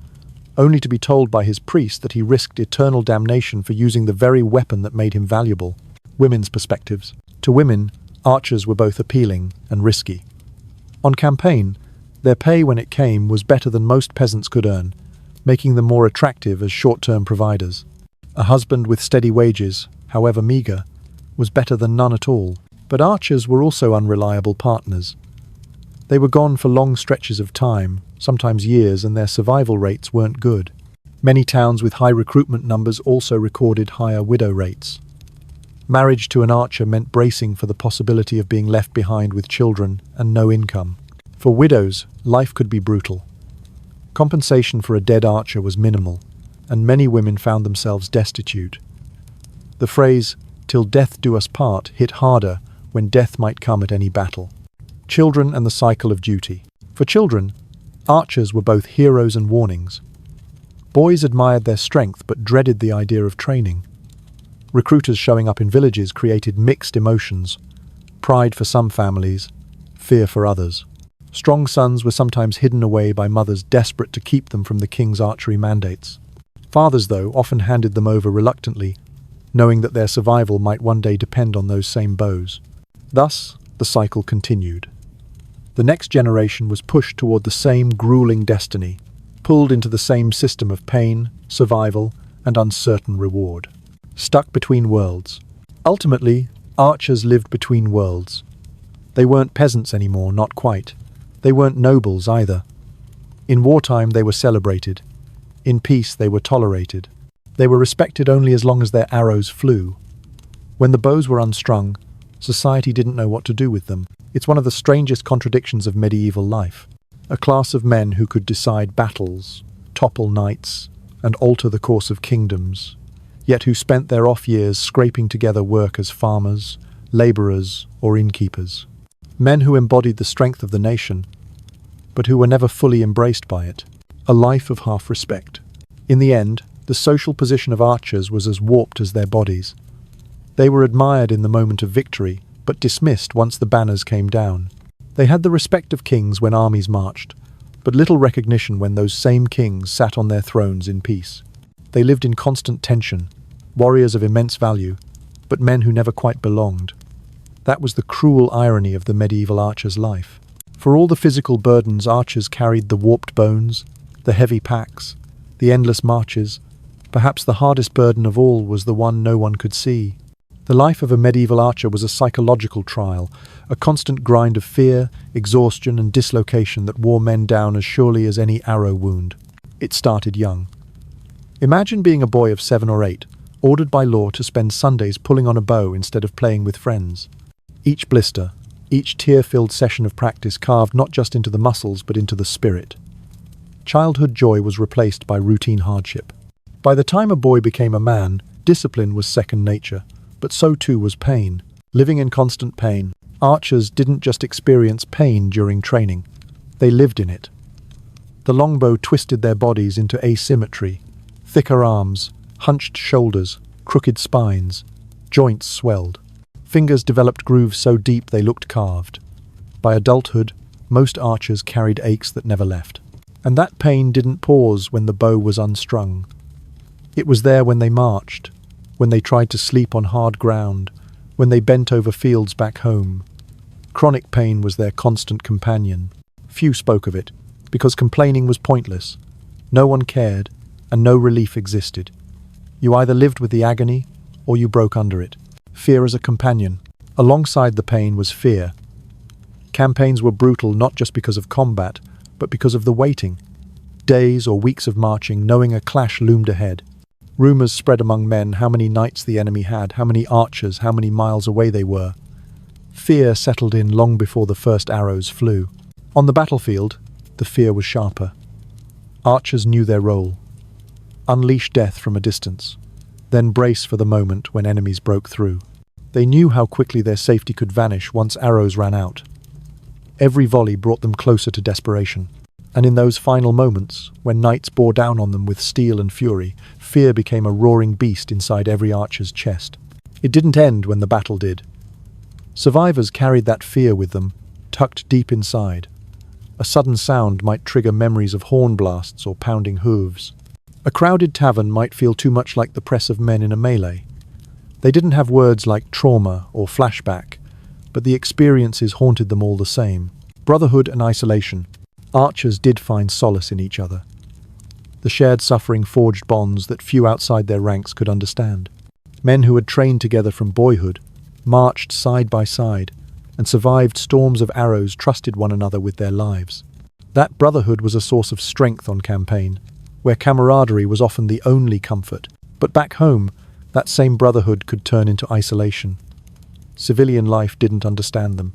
only to be told by his priest that he risked eternal damnation for using the very weapon that made him valuable. Women's perspectives. To women, archers were both appealing and risky. On campaign, their pay when it came was better than most peasants could earn, making them more attractive as short-term providers. A husband with steady wages, however meagre, was better than none at all. But archers were also unreliable partners. They were gone for long stretches of time, sometimes years, and their survival rates weren't good. Many towns with high recruitment numbers also recorded higher widow rates. Marriage to an archer meant bracing for the possibility of being left behind with children and no income. For widows, life could be brutal. Compensation for a dead archer was minimal, and many women found themselves destitute. The phrase, "till death do us part," hit harder when death might come at any battle. Children and the cycle of duty. For children, archers were both heroes and warnings. Boys admired their strength but dreaded the idea of training. Recruiters showing up in villages created mixed emotions, pride for some families, fear for others. Strong sons were sometimes hidden away by mothers desperate to keep them from the king's archery mandates. Fathers, though, often handed them over reluctantly, knowing that their survival might one day depend on those same bows. Thus, the cycle continued. The next generation was pushed toward the same grueling destiny, pulled into the same system of pain, survival, and uncertain reward. Stuck between worlds. Ultimately, archers lived between worlds. They weren't peasants anymore, not quite. They weren't nobles either. In wartime they were celebrated. In peace they were tolerated. They were respected only as long as their arrows flew. When the bows were unstrung, society didn't know what to do with them. It's one of the strangest contradictions of medieval life. A class of men who could decide battles, topple knights, and alter the course of kingdoms, yet who spent their off years scraping together work as farmers, labourers, or innkeepers. Men who embodied the strength of the nation, but who were never fully embraced by it. A life of half-respect. In the end, the social position of archers was as warped as their bodies. They were admired in the moment of victory, but dismissed once the banners came down. They had the respect of kings when armies marched, but little recognition when those same kings sat on their thrones in peace. They lived in constant tension, warriors of immense value, but men who never quite belonged. That was the cruel irony of the medieval archer's life. For all the physical burdens archers carried, the warped bones, the heavy packs, the endless marches, perhaps the hardest burden of all was the one no one could see. The life of a medieval archer was a psychological trial, a constant grind of fear, exhaustion, and dislocation that wore men down as surely as any arrow wound. It started young. Imagine being a boy of 7 or 8, ordered by law to spend Sundays pulling on a bow instead of playing with friends. Each blister, each tear-filled session of practice carved not just into the muscles but into the spirit. Childhood joy was replaced by routine hardship. By the time a boy became a man, discipline was second nature, but so too was pain. Living in constant pain, archers didn't just experience pain during training, they lived in it. The longbow twisted their bodies into asymmetry, thicker arms, hunched shoulders, crooked spines, joints swelled. Fingers developed grooves so deep they looked carved. By adulthood, most archers carried aches that never left. And that pain didn't pause when the bow was unstrung. It was there when they marched, when they tried to sleep on hard ground, when they bent over fields back home. Chronic pain was their constant companion. Few spoke of it, because complaining was pointless. No one cared, and no relief existed. You either lived with the agony, or you broke under it. Fear as a companion. Alongside the pain was fear. Campaigns were brutal not just because of combat, but because of the waiting. Days or weeks of marching, knowing a clash loomed ahead. Rumors spread among men how many knights the enemy had, how many archers, how many miles away they were. Fear settled in long before the first arrows flew. On the battlefield, the fear was sharper. Archers knew their role. Unleash death from a distance, then brace for the moment when enemies broke through. They knew how quickly their safety could vanish once arrows ran out. Every volley brought them closer to desperation. And in those final moments, when knights bore down on them with steel and fury, fear became a roaring beast inside every archer's chest. It didn't end when the battle did. Survivors carried that fear with them, tucked deep inside. A sudden sound might trigger memories of horn blasts or pounding hooves. A crowded tavern might feel too much like the press of men in a melee. They didn't have words like trauma or flashback, but the experiences haunted them all the same. Brotherhood and isolation. Archers did find solace in each other. The shared suffering forged bonds that few outside their ranks could understand. Men who had trained together from boyhood, marched side by side, and survived storms of arrows trusted one another with their lives. That brotherhood was a source of strength on campaign, where camaraderie was often the only comfort. But back home, that same brotherhood could turn into isolation. Civilian life didn't understand them.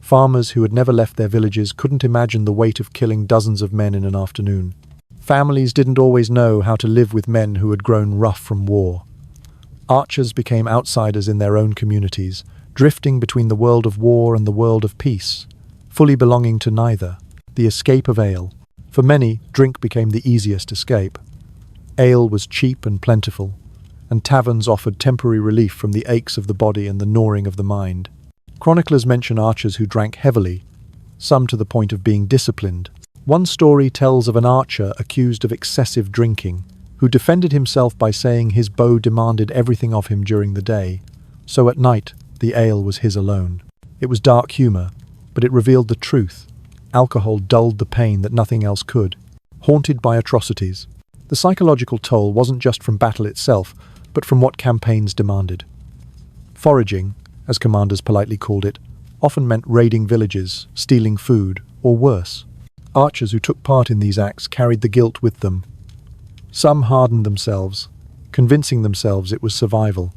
Farmers who had never left their villages couldn't imagine the weight of killing dozens of men in an afternoon. Families didn't always know how to live with men who had grown rough from war. Archers became outsiders in their own communities, drifting between the world of war and the world of peace, fully belonging to neither. The escape of ale. For many, drink became the easiest escape. Ale was cheap and plentiful, and taverns offered temporary relief from the aches of the body and the gnawing of the mind. Chroniclers mention archers who drank heavily, some to the point of being disciplined. One story tells of an archer accused of excessive drinking, who defended himself by saying his bow demanded everything of him during the day, so at night the ale was his alone. It was dark humor, but it revealed the truth. Alcohol dulled the pain that nothing else could. Haunted by atrocities. The psychological toll wasn't just from battle itself, but from what campaigns demanded. Foraging, as commanders politely called it, often meant raiding villages, stealing food, or worse. Archers who took part in these acts carried the guilt with them. Some hardened themselves, convincing themselves it was survival.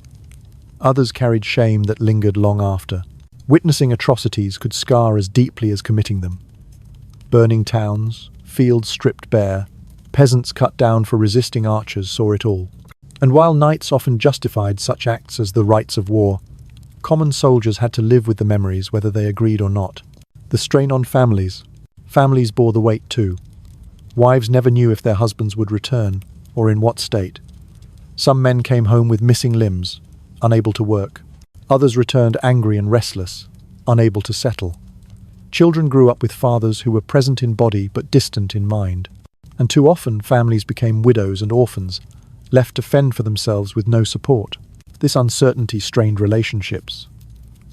Others carried shame that lingered long after. Witnessing atrocities could scar as deeply as committing them. Burning towns, fields stripped bare, peasants cut down for resisting archers saw it all. And while knights often justified such acts as the rights of war, common soldiers had to live with the memories whether they agreed or not. The strain on families. Families bore the weight too. Wives never knew if their husbands would return, or in what state. Some men came home with missing limbs, unable to work. Others returned angry and restless, unable to settle. Children grew up with fathers who were present in body but distant in mind. And too often families became widows and orphans, left to fend for themselves with no support. This uncertainty strained relationships.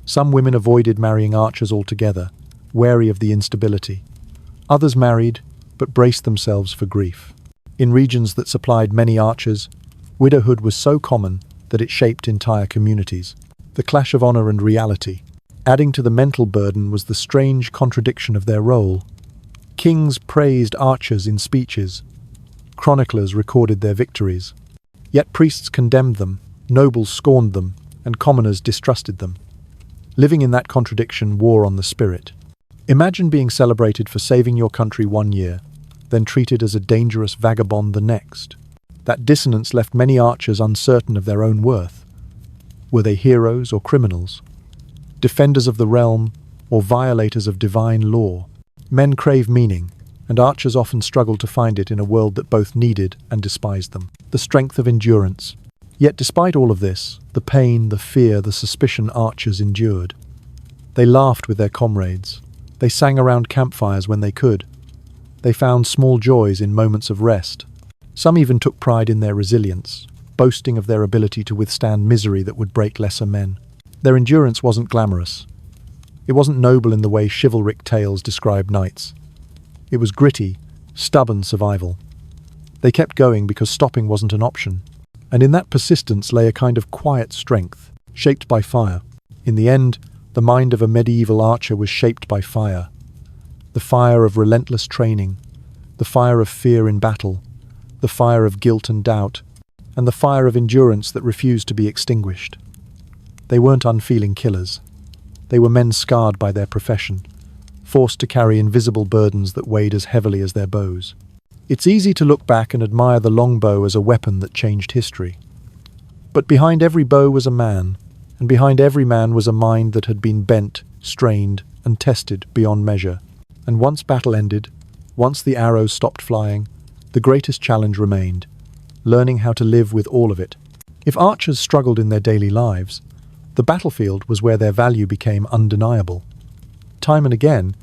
Some women avoided marrying archers altogether, wary of the instability. Others married, but braced themselves for grief. In regions that supplied many archers, widowhood was so common that it shaped entire communities. The clash of honor and reality. Adding to the mental burden was the strange contradiction of their role. Kings praised archers in speeches. Chroniclers recorded their victories. Yet priests condemned them, nobles scorned them, and commoners distrusted them. Living in that contradiction wore on the spirit. Imagine being celebrated for saving your country one year, then treated as a dangerous vagabond the next. That dissonance left many archers uncertain of their own worth. Were they heroes or criminals? Defenders of the realm or violators of divine law? Men crave meaning, and archers often struggled to find it in a world that both needed and despised them. The strength of endurance. Yet despite all of this, the pain, the fear, the suspicion archers endured. They laughed with their comrades. They sang around campfires when they could. They found small joys in moments of rest. Some even took pride in their resilience, boasting of their ability to withstand misery that would break lesser men. Their endurance wasn't glamorous. It wasn't noble in the way chivalric tales describe knights. It was gritty, stubborn survival. They kept going because stopping wasn't an option. And in that persistence lay a kind of quiet strength, shaped by fire. In the end, The mind of a medieval archer was shaped by fire. The fire of relentless training, the fire of fear in battle, the fire of guilt and doubt, and the fire of endurance that refused to be extinguished. They weren't unfeeling killers. They were men scarred by their profession, forced to carry invisible burdens that weighed as heavily as their bows. It's easy to look back and admire the longbow as a weapon that changed history. But behind every bow was a man, and behind every man was a mind that had been bent, strained, and tested beyond measure. And once battle ended, once the arrows stopped flying, the greatest challenge remained, learning how to live with all of it. If archers struggled in their daily lives, the battlefield was where their value became undeniable. Time and again,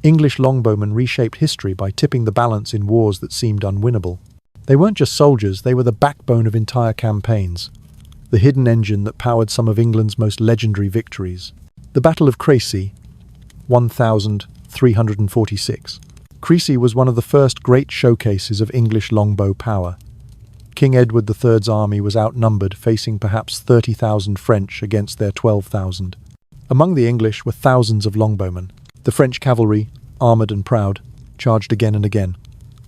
English longbowmen reshaped history by tipping the balance in wars that seemed unwinnable. They weren't just soldiers, they were the backbone of entire campaigns, the hidden engine that powered some of England's most legendary victories. The Battle of Crecy, 1346. Crecy was one of the first great showcases of English longbow power. King Edward III's army was outnumbered, facing perhaps 30,000 French against their 12,000. Among the English were thousands of longbowmen. The French cavalry, armoured and proud, charged again and again.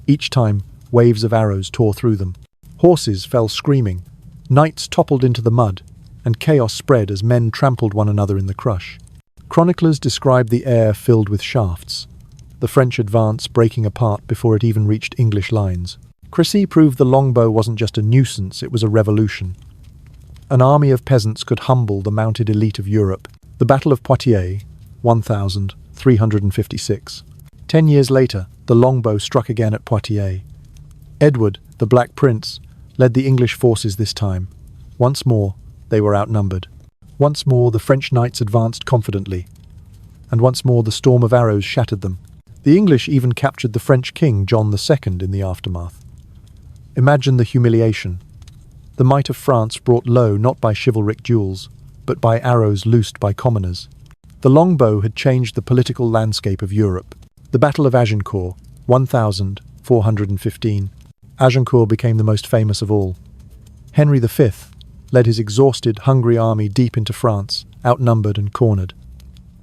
Each time, waves of arrows tore through them. Horses fell screaming, knights toppled into the mud, and chaos spread as men trampled one another in the crush. Chroniclers described the air filled with shafts, the French advance breaking apart before it even reached English lines. Crecy proved the longbow wasn't just a nuisance, it was a revolution. An army of peasants could humble the mounted elite of Europe. The Battle of Poitiers, 1356. 10 years later, the longbow struck again at Poitiers. Edward, the Black Prince, led the English forces this time. Once more, they were outnumbered. Once more, the French knights advanced confidently. And once more, the storm of arrows shattered them. The English even captured the French king, John II, in the aftermath. Imagine the humiliation. The might of France brought low not by chivalric duels, but by arrows loosed by commoners. The longbow had changed the political landscape of Europe. The Battle of Agincourt, 1415. Agincourt became the most famous of all. Henry V led his exhausted, hungry army deep into France, outnumbered and cornered.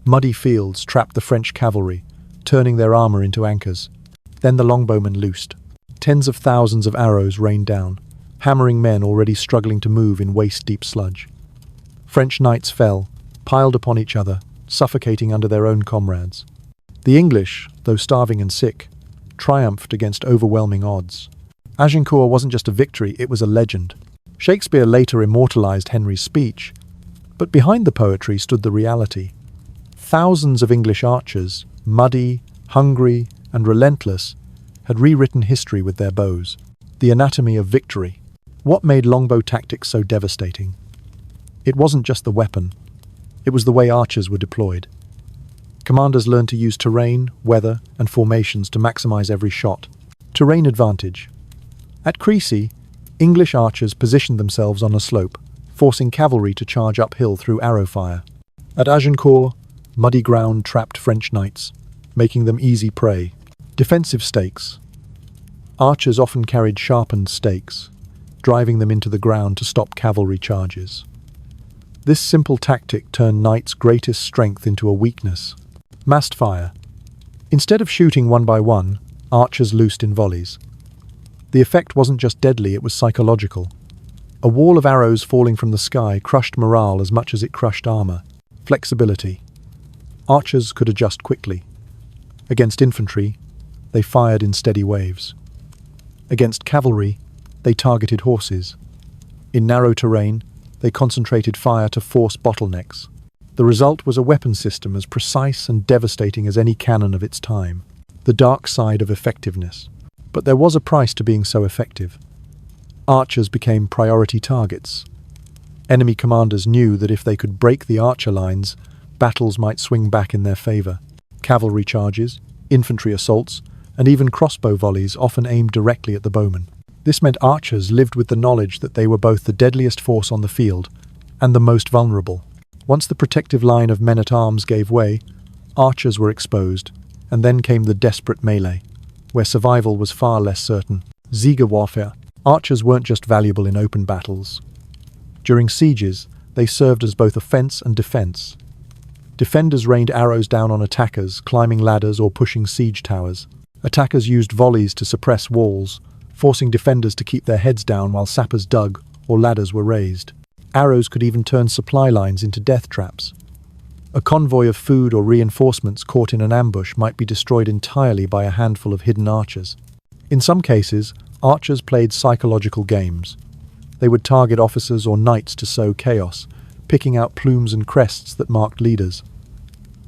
Muddy fields trapped the French cavalry, turning their armour into anchors. Then the longbowmen loosed. Tens of thousands of arrows rained down, hammering men already struggling to move in waist-deep sludge. French knights fell, piled upon each other, suffocating under their own comrades. The English, though starving and sick, triumphed against overwhelming odds. Agincourt wasn't just a victory, it was a legend. Shakespeare later immortalized Henry's speech, but behind the poetry stood the reality. Thousands of English archers, muddy, hungry, and relentless, had rewritten history with their bows. The anatomy of victory. What made longbow tactics so devastating? It wasn't just the weapon. It was the way archers were deployed. Commanders learned to use terrain, weather, and formations to maximize every shot. Terrain advantage. At Crecy, English archers positioned themselves on a slope, forcing cavalry to charge uphill through arrow fire. At Agincourt, muddy ground trapped French knights, making them easy prey. Defensive stakes. Archers often carried sharpened stakes, driving them into the ground to stop cavalry charges. This simple tactic turned knights' greatest strength into a weakness. Massed fire. Instead of shooting one by one, archers loosed in volleys. The effect wasn't just deadly, it was psychological. A wall of arrows falling from the sky crushed morale as much as it crushed armor. Flexibility. Archers could adjust quickly. Against infantry, they fired in steady waves. Against cavalry, they targeted horses. In narrow terrain, they concentrated fire to force bottlenecks. The result was a weapon system as precise and devastating as any cannon of its time. The dark side of effectiveness. But there was a price to being so effective. Archers became priority targets. Enemy commanders knew that if they could break the archer lines, battles might swing back in their favor. Cavalry charges, infantry assaults, and even crossbow volleys often aimed directly at the bowmen. This meant archers lived with the knowledge that they were both the deadliest force on the field and the most vulnerable. Once the protective line of men-at-arms gave way, archers were exposed, and then came the desperate melee, where survival was far less certain. Sieger warfare. Archers weren't just valuable in open battles. During sieges, they served as both offense and defense. Defenders rained arrows down on attackers, climbing ladders or pushing siege towers. Attackers used volleys to suppress walls, forcing defenders to keep their heads down while sappers dug or ladders were raised. Arrows could even turn supply lines into death traps. A convoy of food or reinforcements caught in an ambush might be destroyed entirely by a handful of hidden archers. In some cases, archers played psychological games. They would target officers or knights to sow chaos, picking out plumes and crests that marked leaders.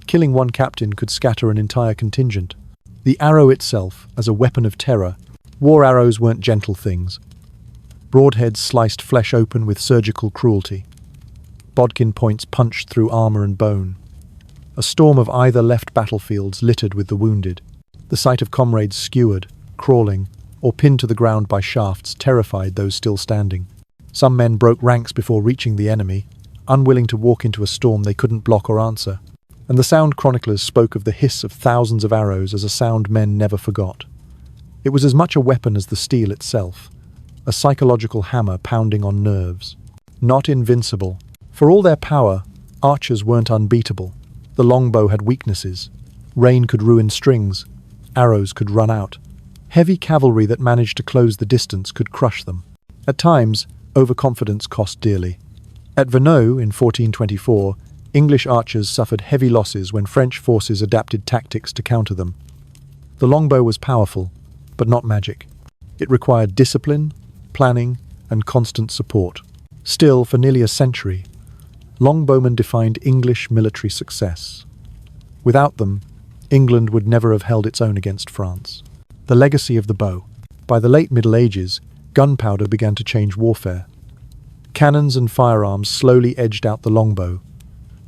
Killing one captain could scatter an entire contingent. The arrow itself, as a weapon of terror, war arrows weren't gentle things. Broadheads sliced flesh open with surgical cruelty. Bodkin points punched through armor and bone. A storm of either left battlefields littered with the wounded. The sight of comrades skewered, crawling, or pinned to the ground by shafts terrified those still standing. Some men broke ranks before reaching the enemy, unwilling to walk into a storm they couldn't block or answer. And the sound chroniclers spoke of the hiss of thousands of arrows as a sound men never forgot. It was as much a weapon as the steel itself, a psychological hammer pounding on nerves. Not invincible. For all their power, archers weren't unbeatable. The longbow had weaknesses. Rain could ruin strings. Arrows could run out. Heavy cavalry that managed to close the distance could crush them. At times, overconfidence cost dearly. At Verneuil in 1424, English archers suffered heavy losses when French forces adapted tactics to counter them. The longbow was powerful, but not magic. It required discipline, planning, and constant support. Still, for nearly a century, longbowmen defined English military success. Without them, England would never have held its own against France. The legacy of the bow. By the late Middle Ages, gunpowder began to change warfare. Cannons and firearms slowly edged out the longbow.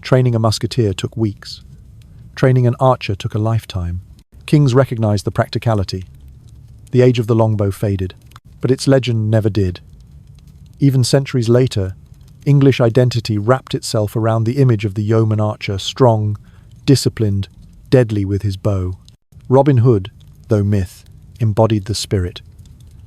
Training a musketeer took weeks. Training an archer took a lifetime. Kings recognized the practicality. The age of the longbow faded, but its legend never did. Even centuries later, English identity wrapped itself around the image of the yeoman archer, strong, disciplined, deadly with his bow. Robin Hood, though myth, embodied the spirit.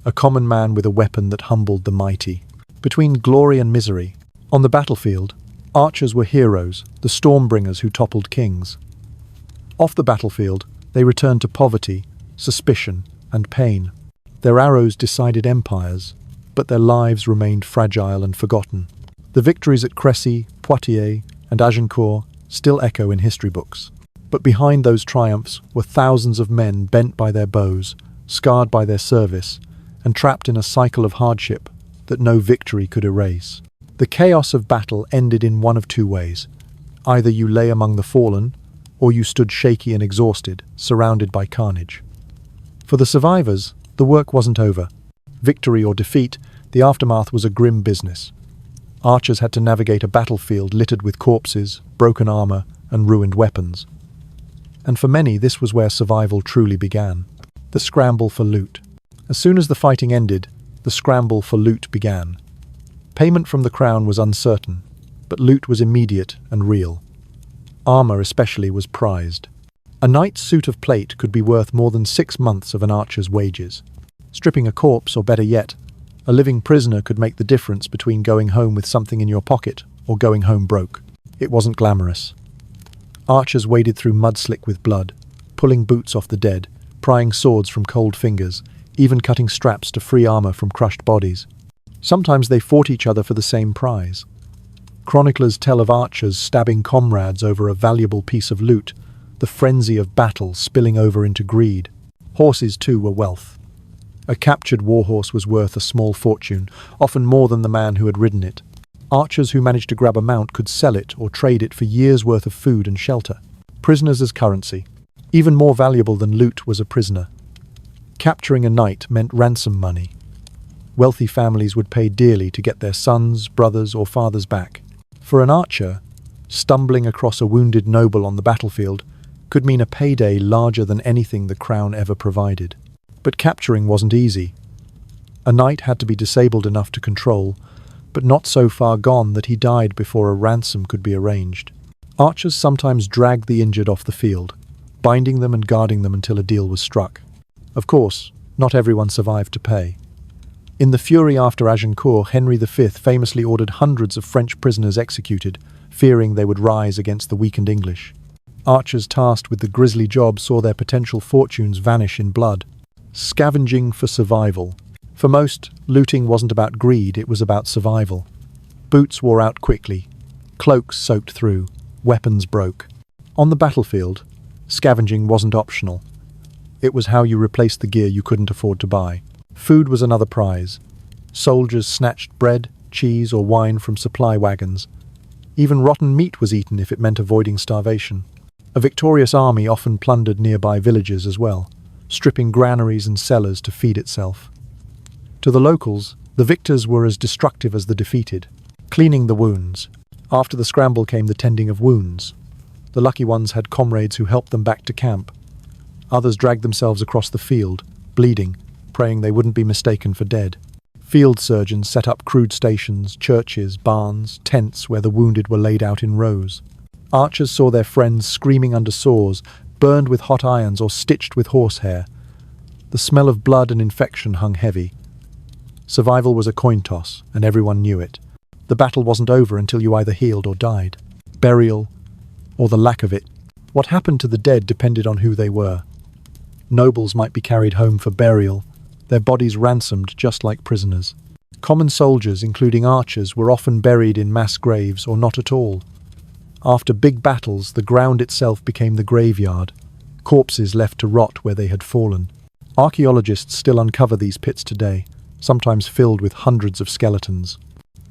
A common man with a weapon that humbled the mighty. Between glory and misery, on the battlefield, archers were heroes, the stormbringers who toppled kings. Off the battlefield, they returned to poverty, suspicion, and pain. Their arrows decided empires, but their lives remained fragile and forgotten. The victories at Crécy, Poitiers, and Agincourt still echo in history books. But behind those triumphs were thousands of men bent by their bows, scarred by their service, and trapped in a cycle of hardship that no victory could erase. The chaos of battle ended in one of two ways. Either you lay among the fallen, or you stood shaky and exhausted, surrounded by carnage. For the survivors, the work wasn't over. Victory or defeat, the aftermath was a grim business. Archers had to navigate a battlefield littered with corpses, broken armor, and ruined weapons. And for many, this was where survival truly began. The scramble for loot. As soon as the fighting ended, the scramble for loot began. Payment from the crown was uncertain, but loot was immediate and real. Armor especially was prized. A knight's suit of plate could be worth more than 6 months of an archer's wages. Stripping a corpse, or better yet, a living prisoner could make the difference between going home with something in your pocket or going home broke. It wasn't glamorous. Archers waded through mud slick with blood, pulling boots off the dead, prying swords from cold fingers, even cutting straps to free armor from crushed bodies. Sometimes they fought each other for the same prize. Chroniclers tell of archers stabbing comrades over a valuable piece of loot, the frenzy of battle spilling over into greed. Horses, too, were wealth. A captured warhorse was worth a small fortune, often more than the man who had ridden it. Archers who managed to grab a mount could sell it or trade it for years' worth of food and shelter. Prisoners as currency. Even more valuable than loot was a prisoner. Capturing a knight meant ransom money. Wealthy families would pay dearly to get their sons, brothers, or fathers back. For an archer, stumbling across a wounded noble on the battlefield could mean a payday larger than anything the crown ever provided. But capturing wasn't easy. A knight had to be disabled enough to control, but not so far gone that he died before a ransom could be arranged. Archers sometimes dragged the injured off the field, binding them and guarding them until a deal was struck. Of course, not everyone survived to pay. In the fury after Agincourt, Henry V famously ordered hundreds of French prisoners executed, fearing they would rise against the weakened English. Archers tasked with the grisly job saw their potential fortunes vanish in blood. Scavenging for survival. For most, looting wasn't about greed, it was about survival. Boots wore out quickly, cloaks soaked through, weapons broke. On the battlefield, scavenging wasn't optional. It was how you replaced the gear you couldn't afford to buy. Food was another prize. Soldiers snatched bread, cheese, or wine from supply wagons. Even rotten meat was eaten if it meant avoiding starvation. A victorious army often plundered nearby villages as well, stripping granaries and cellars to feed itself. To the locals, the victors were as destructive as the defeated. Cleaning the wounds. After the scramble came the tending of wounds. The lucky ones had comrades who helped them back to camp. Others dragged themselves across the field, bleeding, praying they wouldn't be mistaken for dead. Field surgeons set up crude stations, churches, barns, tents where the wounded were laid out in rows. Archers saw their friends screaming under saws, burned with hot irons or stitched with horsehair. The smell of blood and infection hung heavy. Survival was a coin toss, and everyone knew it. The battle wasn't over until you either healed or died. Burial, or the lack of it. What happened to the dead depended on who they were. Nobles might be carried home for burial, their bodies ransomed just like prisoners. Common soldiers, including archers, were often buried in mass graves or not at all. After big battles, the ground itself became the graveyard, corpses left to rot where they had fallen. Archaeologists still uncover these pits today, sometimes filled with hundreds of skeletons.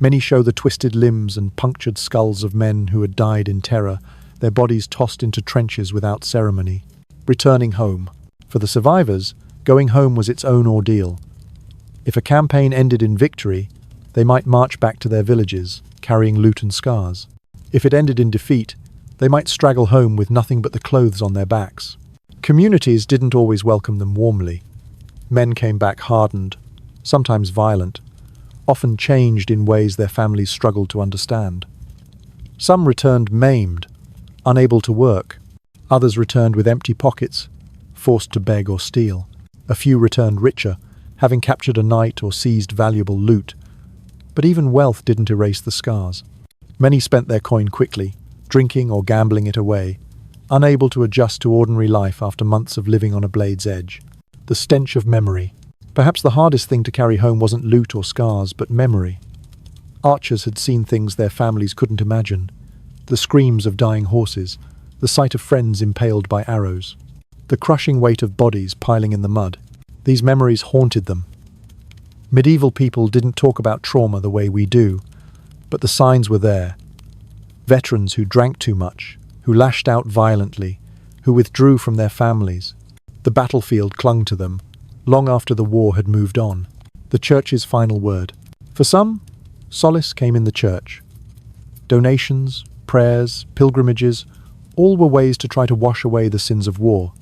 Many show the twisted limbs and punctured skulls of men who had died in terror, their bodies tossed into trenches without ceremony. Returning home. For the survivors, going home was its own ordeal. If a campaign ended in victory, they might march back to their villages, carrying loot and scars. If it ended in defeat, they might straggle home with nothing but the clothes on their backs. Communities didn't always welcome them warmly. Men came back hardened, sometimes violent, often changed in ways their families struggled to understand. Some returned maimed, unable to work. Others returned with empty pockets, forced to beg or steal. A few returned richer, having captured a knight or seized valuable loot. But even wealth didn't erase the scars. Many spent their coin quickly, drinking or gambling it away, unable to adjust to ordinary life after months of living on a blade's edge. The stench of memory. Perhaps the hardest thing to carry home wasn't loot or scars, but memory. Archers had seen things their families couldn't imagine. The screams of dying horses, the sight of friends impaled by arrows, the crushing weight of bodies piling in the mud. These memories haunted them. Medieval people didn't talk about trauma the way we do, but the signs were there. Veterans who drank too much, who lashed out violently, who withdrew from their families. The battlefield clung to them, long after the war had moved on. The church's final word. For some, solace came in the church. Donations, prayers, pilgrimages, all were ways to try to wash away the sins of war.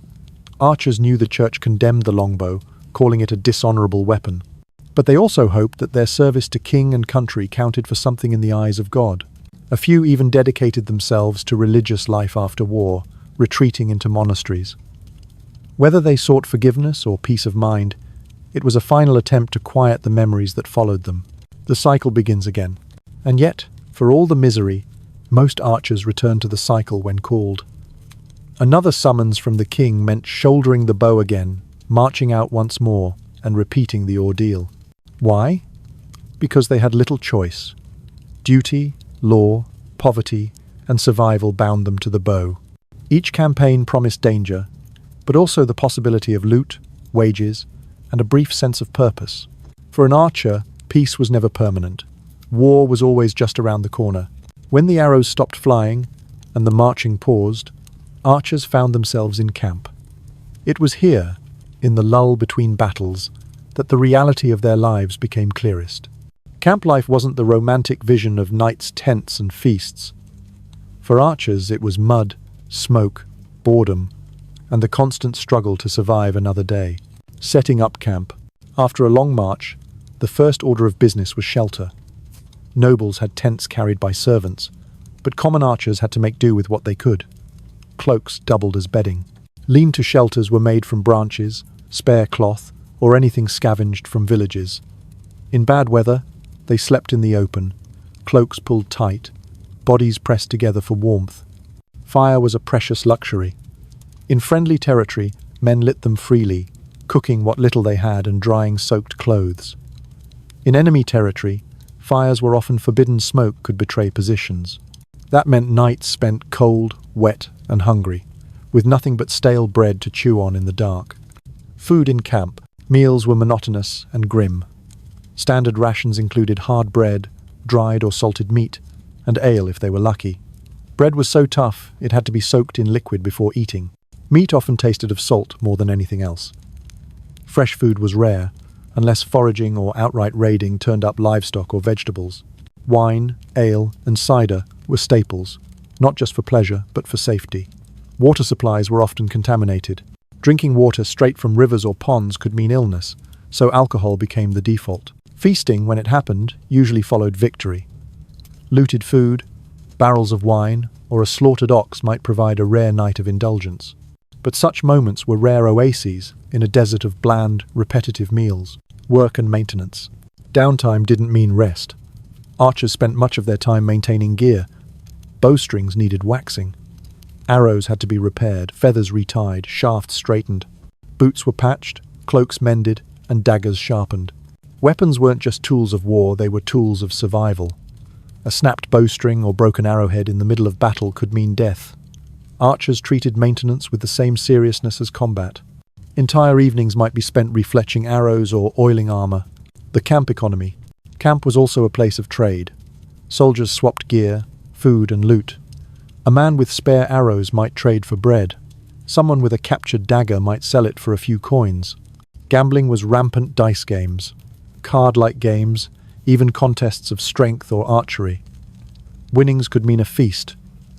Archers knew the church condemned the longbow, calling it a dishonorable weapon. But they also hoped that their service to king and country counted for something in the eyes of God. A few even dedicated themselves to religious life after war, retreating into monasteries. Whether they sought forgiveness or peace of mind, it was a final attempt to quiet the memories that followed them. The cycle begins again. And yet, for all the misery, most archers return to the cycle when called. Another summons from the king meant shouldering the bow again, marching out once more, and repeating the ordeal. Why? Because they had little choice. Duty, law, poverty, and survival bound them to the bow. Each campaign promised danger, but also the possibility of loot, wages, and a brief sense of purpose. For an archer, peace was never permanent. War was always just around the corner. When the arrows stopped flying and the marching paused, archers found themselves in camp. It was here, in the lull between battles, that the reality of their lives became clearest. Camp life wasn't the romantic vision of nights' tents and feasts. For archers, it was mud, smoke, boredom, and the constant struggle to survive another day. Setting up camp. After a long march, the first order of business was shelter. Nobles had tents carried by servants, but common archers had to make do with what they could. Cloaks doubled as bedding. Lean-to shelters were made from branches, spare cloth, or anything scavenged from villages. In bad weather, they slept in the open, cloaks pulled tight, bodies pressed together for warmth. Fire was a precious luxury. In friendly territory, men lit them freely, cooking what little they had and drying soaked clothes. In enemy territory, fires where often forbidden smoke could betray positions. That meant nights spent cold, wet, and hungry, with nothing but stale bread to chew on in the dark. Food in camp. Meals were monotonous and grim. Standard rations included hard bread, dried or salted meat, and ale if they were lucky. Bread was so tough it had to be soaked in liquid before eating. Meat often tasted of salt more than anything else. Fresh food was rare, unless foraging or outright raiding turned up livestock or vegetables. Wine, ale, and cider were staples, not just for pleasure, but for safety. Water supplies were often contaminated. Drinking water straight from rivers or ponds could mean illness, so alcohol became the default. Feasting, when it happened, usually followed victory. Looted food, barrels of wine, or a slaughtered ox might provide a rare night of indulgence. But such moments were rare oases in a desert of bland, repetitive meals, work and maintenance. Downtime didn't mean rest. Archers spent much of their time maintaining gear. Bowstrings needed waxing. Arrows had to be repaired, feathers retied, shafts straightened. Boots were patched, cloaks mended, and daggers sharpened. Weapons weren't just tools of war, they were tools of survival. A snapped bowstring or broken arrowhead in the middle of battle could mean death. Archers treated maintenance with the same seriousness as combat. Entire evenings might be spent refletching arrows or oiling armor. The camp economy. Camp was also a place of trade. Soldiers swapped gear, food, and loot. A man with spare arrows might trade for bread. Someone with a captured dagger might sell it for a few coins. Gambling was rampant. Dice games, card-like games, even contests of strength or archery. Winnings could mean a feast.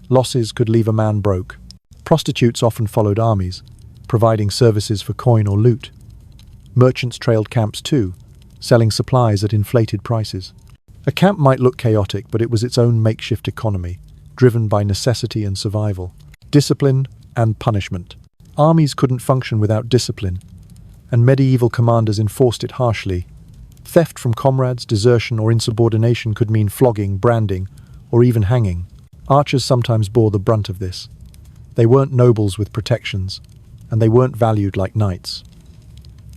Losses could leave a man broke. Prostitutes often followed armies, providing services for coin or loot. Merchants trailed camps too, selling supplies at inflated prices. A camp might look chaotic, but it was its own makeshift economy, driven by necessity and survival. Discipline and punishment. Armies couldn't function without discipline, and medieval commanders enforced it harshly. Theft from comrades, desertion, or insubordination could mean flogging, branding, or even hanging. Archers sometimes bore the brunt of this. They weren't nobles with protections, and they weren't valued like knights.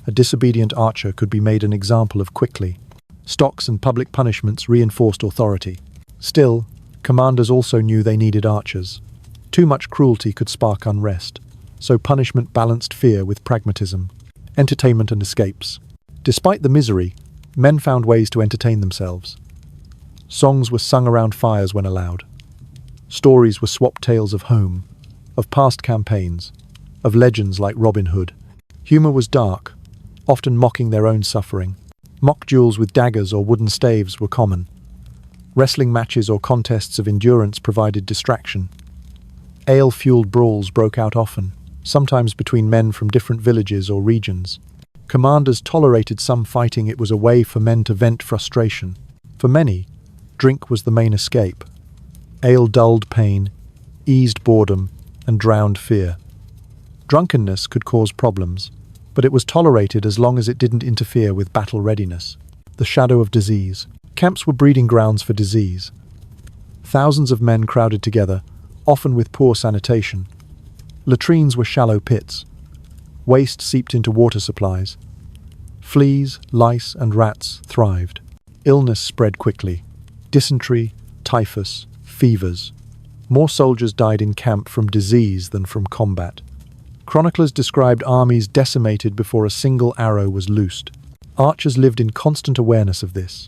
A disobedient archer could be made an example of quickly. Stocks and public punishments reinforced authority. Still, commanders also knew they needed archers. Too much cruelty could spark unrest, so punishment balanced fear with pragmatism. Entertainment and escapes. Despite the misery, men found ways to entertain themselves. Songs were sung around fires when allowed. Stories were swapped tales of home, of past campaigns, of legends like Robin Hood. Humor was dark, often mocking their own suffering. Mock duels with daggers or wooden staves were common. Wrestling matches or contests of endurance provided distraction. Ale-fueled brawls broke out often, sometimes between men from different villages or regions. Commanders tolerated some fighting. It was a way for men to vent frustration. For many, drink was the main escape. Ale dulled pain, eased boredom, and drowned fear. Drunkenness could cause problems, but it was tolerated as long as it didn't interfere with battle readiness. The shadow of disease. Camps were breeding grounds for disease. Thousands of men crowded together, often with poor sanitation. Latrines were shallow pits. Waste seeped into water supplies. Fleas, lice, and rats thrived. Illness spread quickly. Dysentery, typhus, fevers. More soldiers died in camp from disease than from combat. Chroniclers described armies decimated before a single arrow was loosed. Archers lived in constant awareness of this.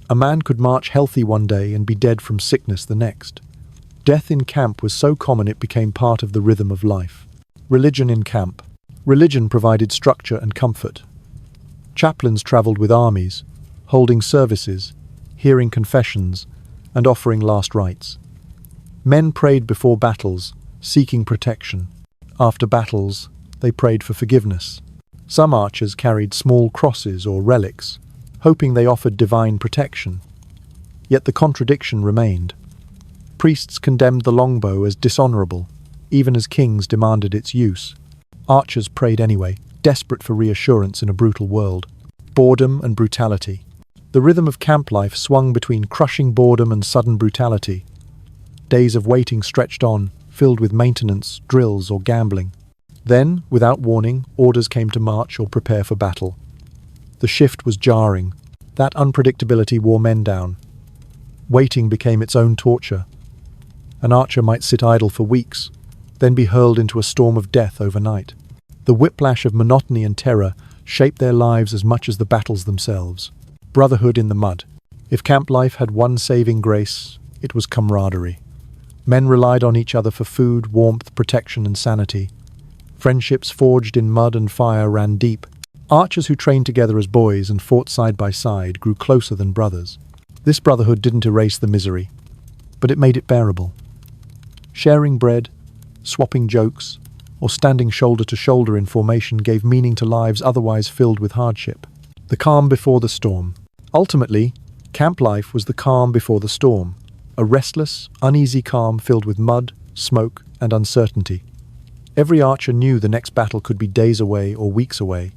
A man could march healthy one day and be dead from sickness the next. Death in camp was so common it became part of the rhythm of life. Religion in camp. Religion provided structure and comfort. Chaplains traveled with armies, holding services, hearing confessions, and offering last rites. Men prayed before battles, seeking protection. After battles, they prayed for forgiveness. Some archers carried small crosses or relics, hoping they offered divine protection. Yet the contradiction remained. Priests condemned the longbow as dishonorable, even as kings demanded its use. Archers prayed anyway, desperate for reassurance in a brutal world. Boredom and brutality. The rhythm of camp life swung between crushing boredom and sudden brutality, Days of waiting stretched on, filled with maintenance, drills, or gambling. Then, without warning, orders came to march or prepare for battle. The shift was jarring. That unpredictability wore men down. Waiting became its own torture. An archer might sit idle for weeks, then be hurled into a storm of death overnight. The whiplash of monotony and terror shaped their lives as much as the battles themselves. Brotherhood in the mud. If camp life had one saving grace, it was camaraderie. Men relied on each other for food, warmth, protection, and sanity. Friendships forged in mud and fire ran deep. Archers who trained together as boys and fought side by side grew closer than brothers. This brotherhood didn't erase the misery, but it made it bearable. Sharing bread, swapping jokes, or standing shoulder to shoulder in formation gave meaning to lives otherwise filled with hardship. The calm before the storm. Ultimately, camp life was the calm before the storm, a restless, uneasy calm filled with mud, smoke, and uncertainty. Every archer knew the next battle could be days away or weeks away.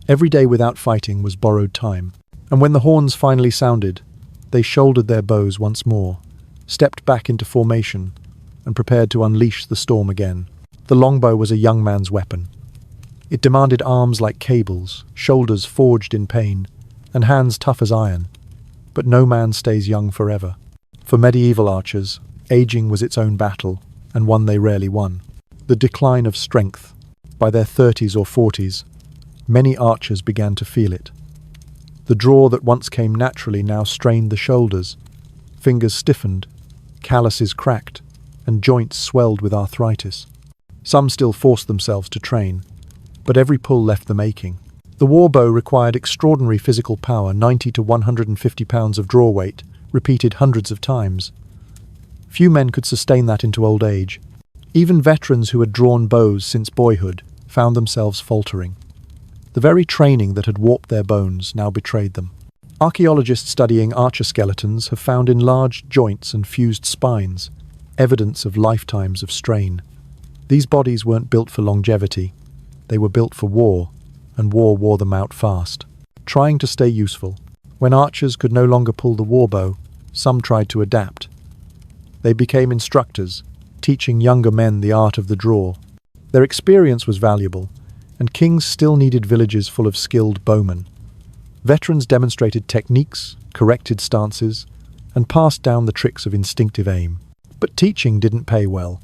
Every day without fighting was borrowed time. And when the horns finally sounded, they shouldered their bows once more, stepped back into formation, and prepared to unleash the storm again. The longbow was a young man's weapon. It demanded arms like cables, shoulders forged in pain, and hands tough as iron. But no man stays young forever. For medieval archers, aging was its own battle, and one they rarely won. The decline of strength. By their 30s or 40s, many archers began to feel it. The draw that once came naturally now strained the shoulders. Fingers stiffened, calluses cracked, and joints swelled with arthritis. Some still forced themselves to train, but every pull left them aching. The war bow required extraordinary physical power, 90 to 150 pounds of draw weight, repeated hundreds of times. Few men could sustain that into old age. Even veterans who had drawn bows since boyhood found themselves faltering. The very training that had warped their bones now betrayed them. Archaeologists studying archer skeletons have found enlarged joints and fused spines, evidence of lifetimes of strain. These bodies weren't built for longevity. They were built for war, and war wore them out fast. Trying to stay useful. When archers could no longer pull the war bow, some tried to adapt. They became instructors, teaching younger men the art of the draw. Their experience was valuable, and kings still needed villages full of skilled bowmen. Veterans demonstrated techniques, corrected stances, and passed down the tricks of instinctive aim. But teaching didn't pay well.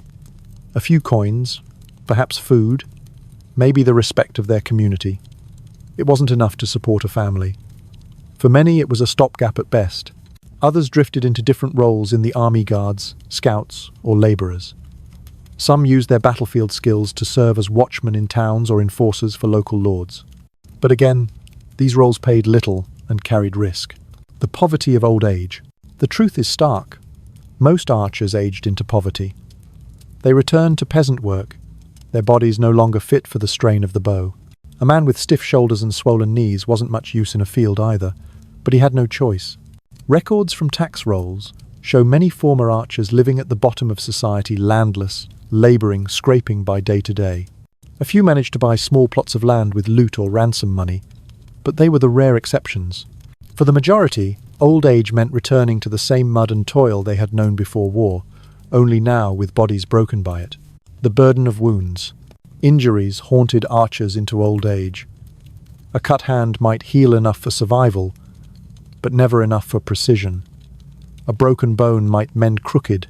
A few coins, perhaps food, maybe the respect of their community. It wasn't enough to support a family. For many, it was a stopgap at best. Others drifted into different roles in the army guards, scouts, or labourers. Some used their battlefield skills to serve as watchmen in towns or enforcers for local lords. But again, these roles paid little and carried risk. The poverty of old age. The truth is stark. Most archers aged into poverty. They returned to peasant work, their bodies no longer fit for the strain of the bow. A man with stiff shoulders and swollen knees wasn't much use in a field either, but he had no choice. Records from tax rolls show many former archers living at the bottom of society, landless, labouring, scraping by day to day. A few managed to buy small plots of land with loot or ransom money, but they were the rare exceptions. For the majority, old age meant returning to the same mud and toil they had known before war, only now with bodies broken by it. The burden of wounds. Injuries haunted archers into old age. A cut hand might heal enough for survival, but never enough for precision. A broken bone might mend crooked,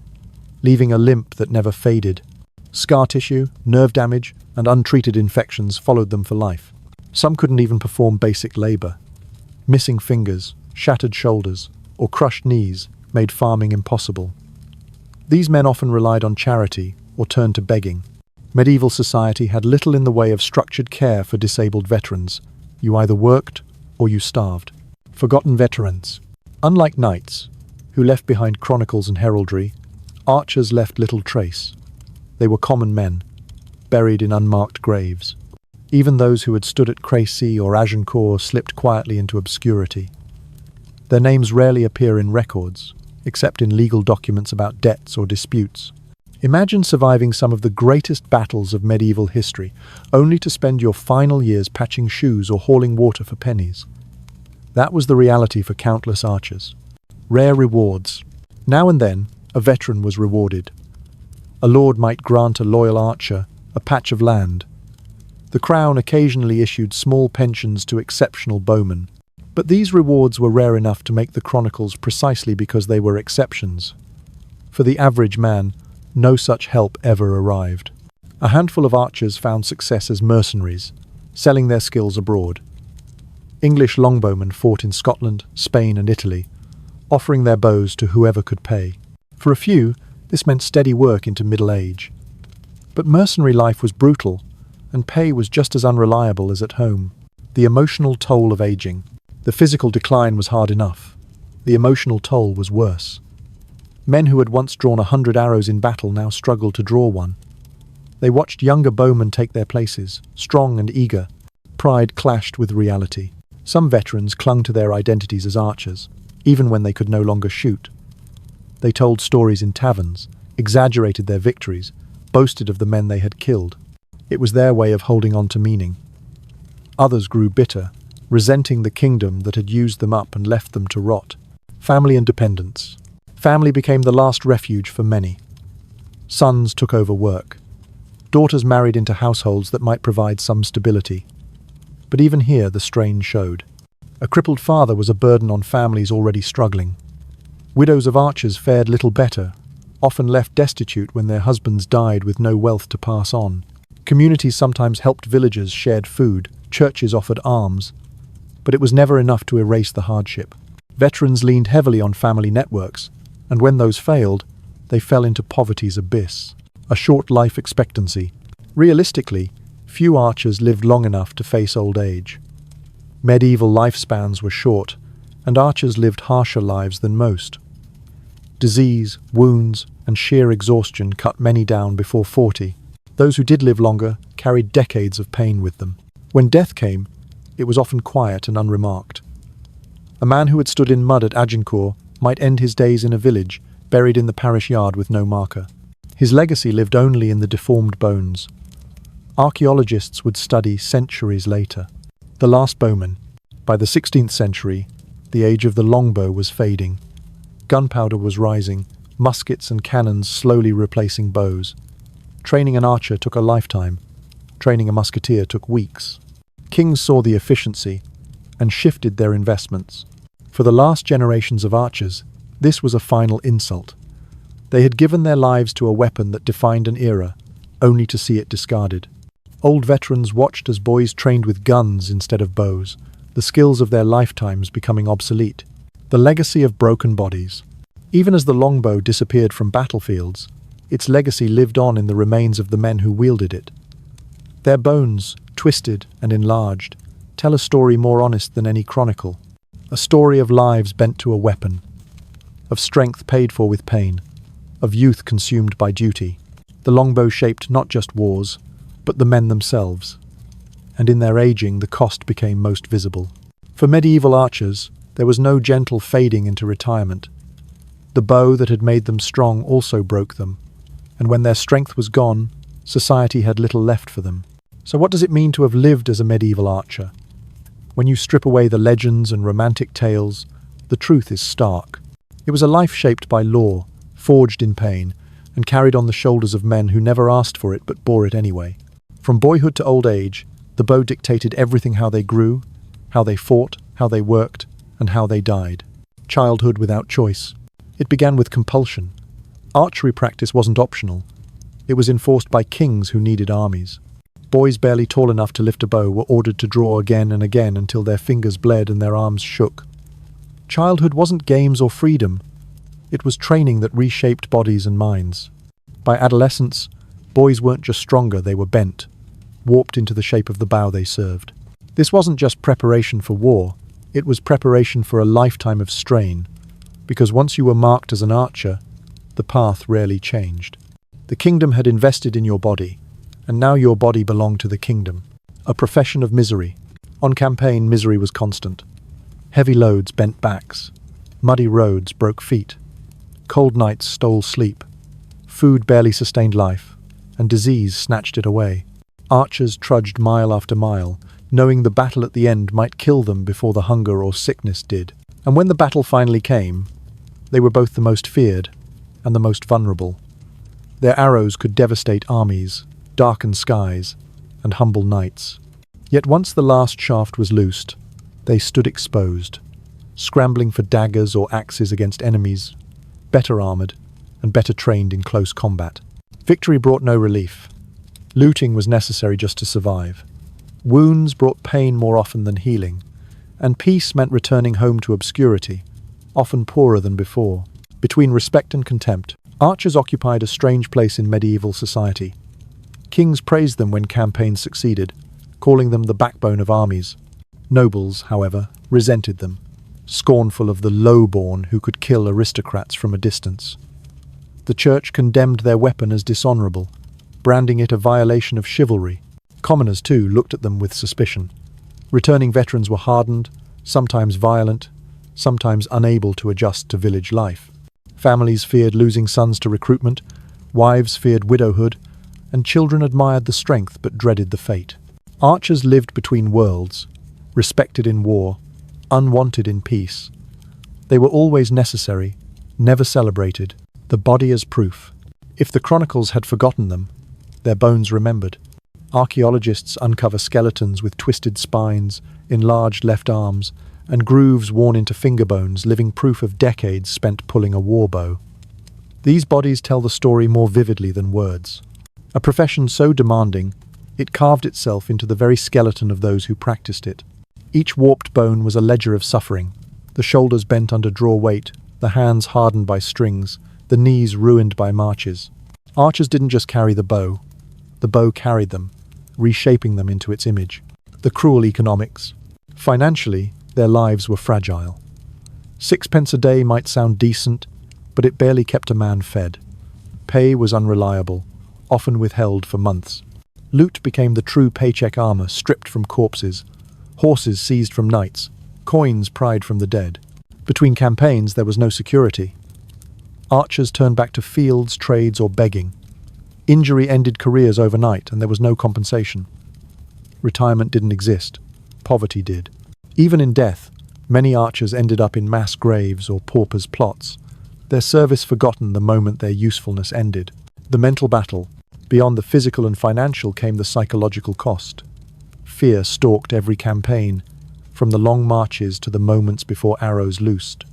leaving a limp that never faded. Scar tissue, nerve damage, and untreated infections followed them for life. Some couldn't even perform basic labour. Missing fingers, shattered shoulders, or crushed knees made farming impossible. These men often relied on charity or turned to begging. Medieval society had little in the way of structured care for disabled veterans. You either worked or you starved. Forgotten veterans. Unlike knights, who left behind chronicles and heraldry, archers left little trace. They were common men, buried in unmarked graves. Even those who had stood at Crécy or Agincourt slipped quietly into obscurity. Their names rarely appear in records, except in legal documents about debts or disputes. Imagine surviving some of the greatest battles of medieval history, only to spend your final years patching shoes or hauling water for pennies. That was the reality for countless archers. Rare rewards. Now and then, a veteran was rewarded. A lord might grant a loyal archer a patch of land. The crown occasionally issued small pensions to exceptional bowmen, but these rewards were rare enough to make the chronicles precisely because they were exceptions. For the average man, no such help ever arrived. A handful of archers found success as mercenaries, selling their skills abroad. English longbowmen fought in Scotland, Spain, and Italy, offering their bows to whoever could pay. For a few, this meant steady work into middle age. But mercenary life was brutal, and pay was just as unreliable as at home. The emotional toll of aging. The physical decline was hard enough. The emotional toll was worse. Men who had once drawn 100 arrows in battle now struggled to draw one. They watched younger bowmen take their places, strong and eager. Pride clashed with reality. Some veterans clung to their identities as archers, even when they could no longer shoot. They told stories in taverns, exaggerated their victories, boasted of the men they had killed. It was their way of holding on to meaning. Others grew bitter, resenting the kingdom that had used them up and left them to rot. Family and dependence. Family became the last refuge for many. Sons took over work. Daughters married into households that might provide some stability. But even here the strain showed. A crippled father was a burden on families already struggling. Widows of archers fared little better, often left destitute when their husbands died with no wealth to pass on. Communities sometimes helped villagers, shared food, churches offered alms, but it was never enough to erase the hardship. Veterans leaned heavily on family networks, and when those failed, they fell into poverty's abyss. A short life expectancy. Realistically, few archers lived long enough to face old age. Medieval lifespans were short, and archers lived harsher lives than most. Disease, wounds, and sheer exhaustion cut many down before 40. Those who did live longer carried decades of pain with them. When death came, it was often quiet and unremarked. A man who had stood in mud at Agincourt might end his days in a village, buried in the parish yard with no marker. His legacy lived only in the deformed bones. Archaeologists would study centuries later. The last bowman. By the 16th century, the age of the longbow was fading. Gunpowder was rising, muskets and cannons slowly replacing bows. Training an archer took a lifetime. Training a musketeer took weeks. Kings saw the efficiency and shifted their investments. For the last generations of archers, this was a final insult. They had given their lives to a weapon that defined an era, only to see it discarded. Old veterans watched as boys trained with guns instead of bows, the skills of their lifetimes becoming obsolete. The legacy of broken bodies. Even as the longbow disappeared from battlefields, its legacy lived on in the remains of the men who wielded it. Their bones, twisted and enlarged, tell a story more honest than any chronicle. A story of lives bent to a weapon, of strength paid for with pain, of youth consumed by duty. The longbow shaped not just wars, but the men themselves. And in their aging, the cost became most visible. For medieval archers, there was no gentle fading into retirement. The bow that had made them strong also broke them, and when their strength was gone, society had little left for them. So what does it mean to have lived as a medieval archer? When you strip away the legends and romantic tales, the truth is stark. It was a life shaped by law, forged in pain, and carried on the shoulders of men who never asked for it but bore it anyway. From boyhood to old age, the bow dictated everything: how they grew, how they fought, how they worked, and how they died. Childhood without choice. It began with compulsion. Archery practice wasn't optional. It was enforced by kings who needed armies. Boys barely tall enough to lift a bow were ordered to draw again and again until their fingers bled and their arms shook. Childhood wasn't games or freedom. It was training that reshaped bodies and minds. By adolescence, boys weren't just stronger, they were bent, warped into the shape of the bow they served. This wasn't just preparation for war, it was preparation for a lifetime of strain, because once you were marked as an archer, the path rarely changed. The kingdom had invested in your body, and now your body belonged to the kingdom. A profession of misery. On campaign, misery was constant. Heavy loads bent backs. Muddy roads broke feet. Cold nights stole sleep. Food barely sustained life, and disease snatched it away. Archers trudged mile after mile, knowing the battle at the end might kill them before the hunger or sickness did. And when the battle finally came, they were both the most feared and the most vulnerable. Their arrows could devastate armies, darken skies, and humble knights. Yet once the last shaft was loosed, they stood exposed, scrambling for daggers or axes against enemies, better armored and better trained in close combat. Victory brought no relief. Looting was necessary just to survive. Wounds brought pain more often than healing, and peace meant returning home to obscurity, often poorer than before. Between respect and contempt, archers occupied a strange place in medieval society. Kings praised them when campaigns succeeded, calling them the backbone of armies. Nobles, however, resented them, scornful of the low-born who could kill aristocrats from a distance. The church condemned their weapon as dishonorable, branding it a violation of chivalry. Commoners, too, looked at them with suspicion. Returning veterans were hardened, sometimes violent, sometimes unable to adjust to village life. Families feared losing sons to recruitment, wives feared widowhood, and children admired the strength but dreaded the fate. Archers lived between worlds, respected in war, unwanted in peace. They were always necessary, never celebrated, the body as proof. If the chronicles had forgotten them, their bones remembered. Archaeologists uncover skeletons with twisted spines, enlarged left arms, and grooves worn into finger bones, living proof of decades spent pulling a war bow. These bodies tell the story more vividly than words. A profession so demanding, it carved itself into the very skeleton of those who practiced it. Each warped bone was a ledger of suffering, the shoulders bent under draw weight, the hands hardened by strings, the knees ruined by marches. Archers didn't just carry the bow carried them, reshaping them into its image. The cruel economics. Financially, their lives were fragile. 6 pence a day might sound decent, but it barely kept a man fed. Pay was unreliable, often withheld for months. Loot became the true paycheck armor stripped from corpses, horses seized from knights, coins pried from the dead. Between campaigns, there was no security. Archers turned back to fields, trades, or begging. Injury ended careers overnight, and there was no compensation. Retirement didn't exist. Poverty did. Even in death, many archers ended up in mass graves or paupers' plots, their service forgotten the moment their usefulness ended. The mental battle. Beyond the physical and financial came the psychological cost. Fear stalked every campaign, from the long marches to the moments before arrows loosed.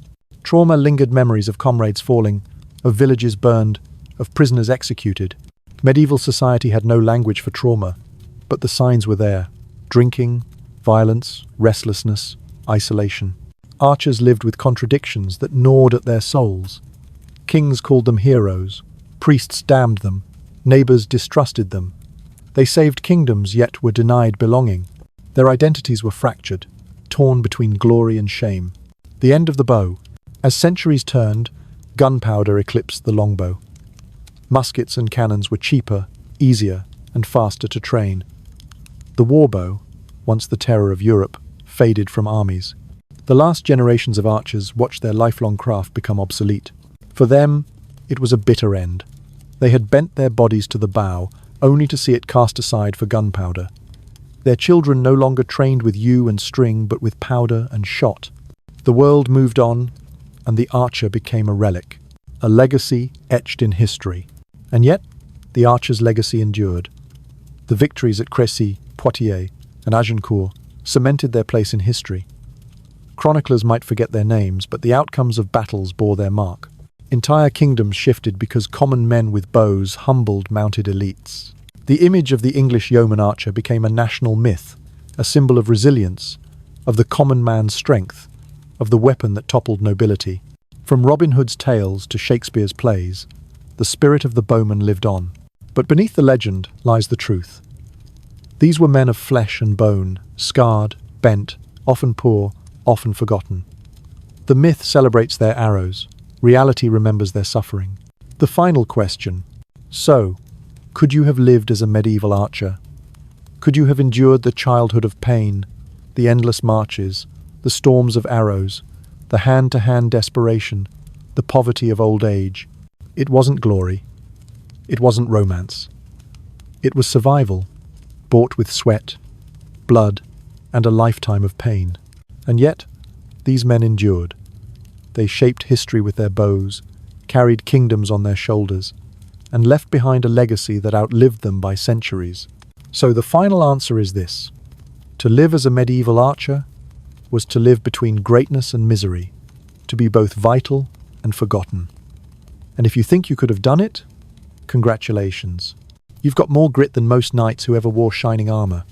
Trauma lingered, memories of comrades falling, of villages burned, of prisoners executed. Medieval society had no language for trauma, but the signs were there: drinking, violence, restlessness, isolation. Archers lived with contradictions that gnawed at their souls. Kings called them heroes, priests damned them, neighbors distrusted them. They saved kingdoms yet were denied belonging. Their identities were fractured, torn between glory and shame. The end of the bow. As centuries turned, gunpowder eclipsed the longbow. Muskets and cannons were cheaper, easier, and faster to train. The warbow, once the terror of Europe, faded from armies. The last generations of archers watched their lifelong craft become obsolete. For them, it was a bitter end. They had bent their bodies to the bow, only to see it cast aside for gunpowder. Their children no longer trained with yew and string, but with powder and shot. The world moved on, and the archer became a relic, a legacy etched in history. And yet, the archer's legacy endured. The victories at Crécy, Poitiers, and Agincourt cemented their place in history. Chroniclers might forget their names, but the outcomes of battles bore their mark. Entire kingdoms shifted because common men with bows humbled mounted elites. The image of the English yeoman archer became a national myth, a symbol of resilience, of the common man's strength, of the weapon that toppled nobility. From Robin Hood's tales to Shakespeare's plays, the spirit of the bowman lived on. But beneath the legend lies the truth. These were men of flesh and bone, scarred, bent, often poor, often forgotten. The myth celebrates their arrows. Reality remembers their suffering. The final question. So, could you have lived as a medieval archer? Could you have endured the childhood of pain, the endless marches, the storms of arrows, the hand-to-hand desperation, the poverty of old age? It wasn't glory. It wasn't romance. It was survival, bought with sweat, blood, and a lifetime of pain. And yet, these men endured. They shaped history with their bows, carried kingdoms on their shoulders, and left behind a legacy that outlived them by centuries. So the final answer is this: to live as a medieval archer was to live between greatness and misery, to be both vital and forgotten. And if you think you could have done it, congratulations. You've got more grit than most knights who ever wore shining armor.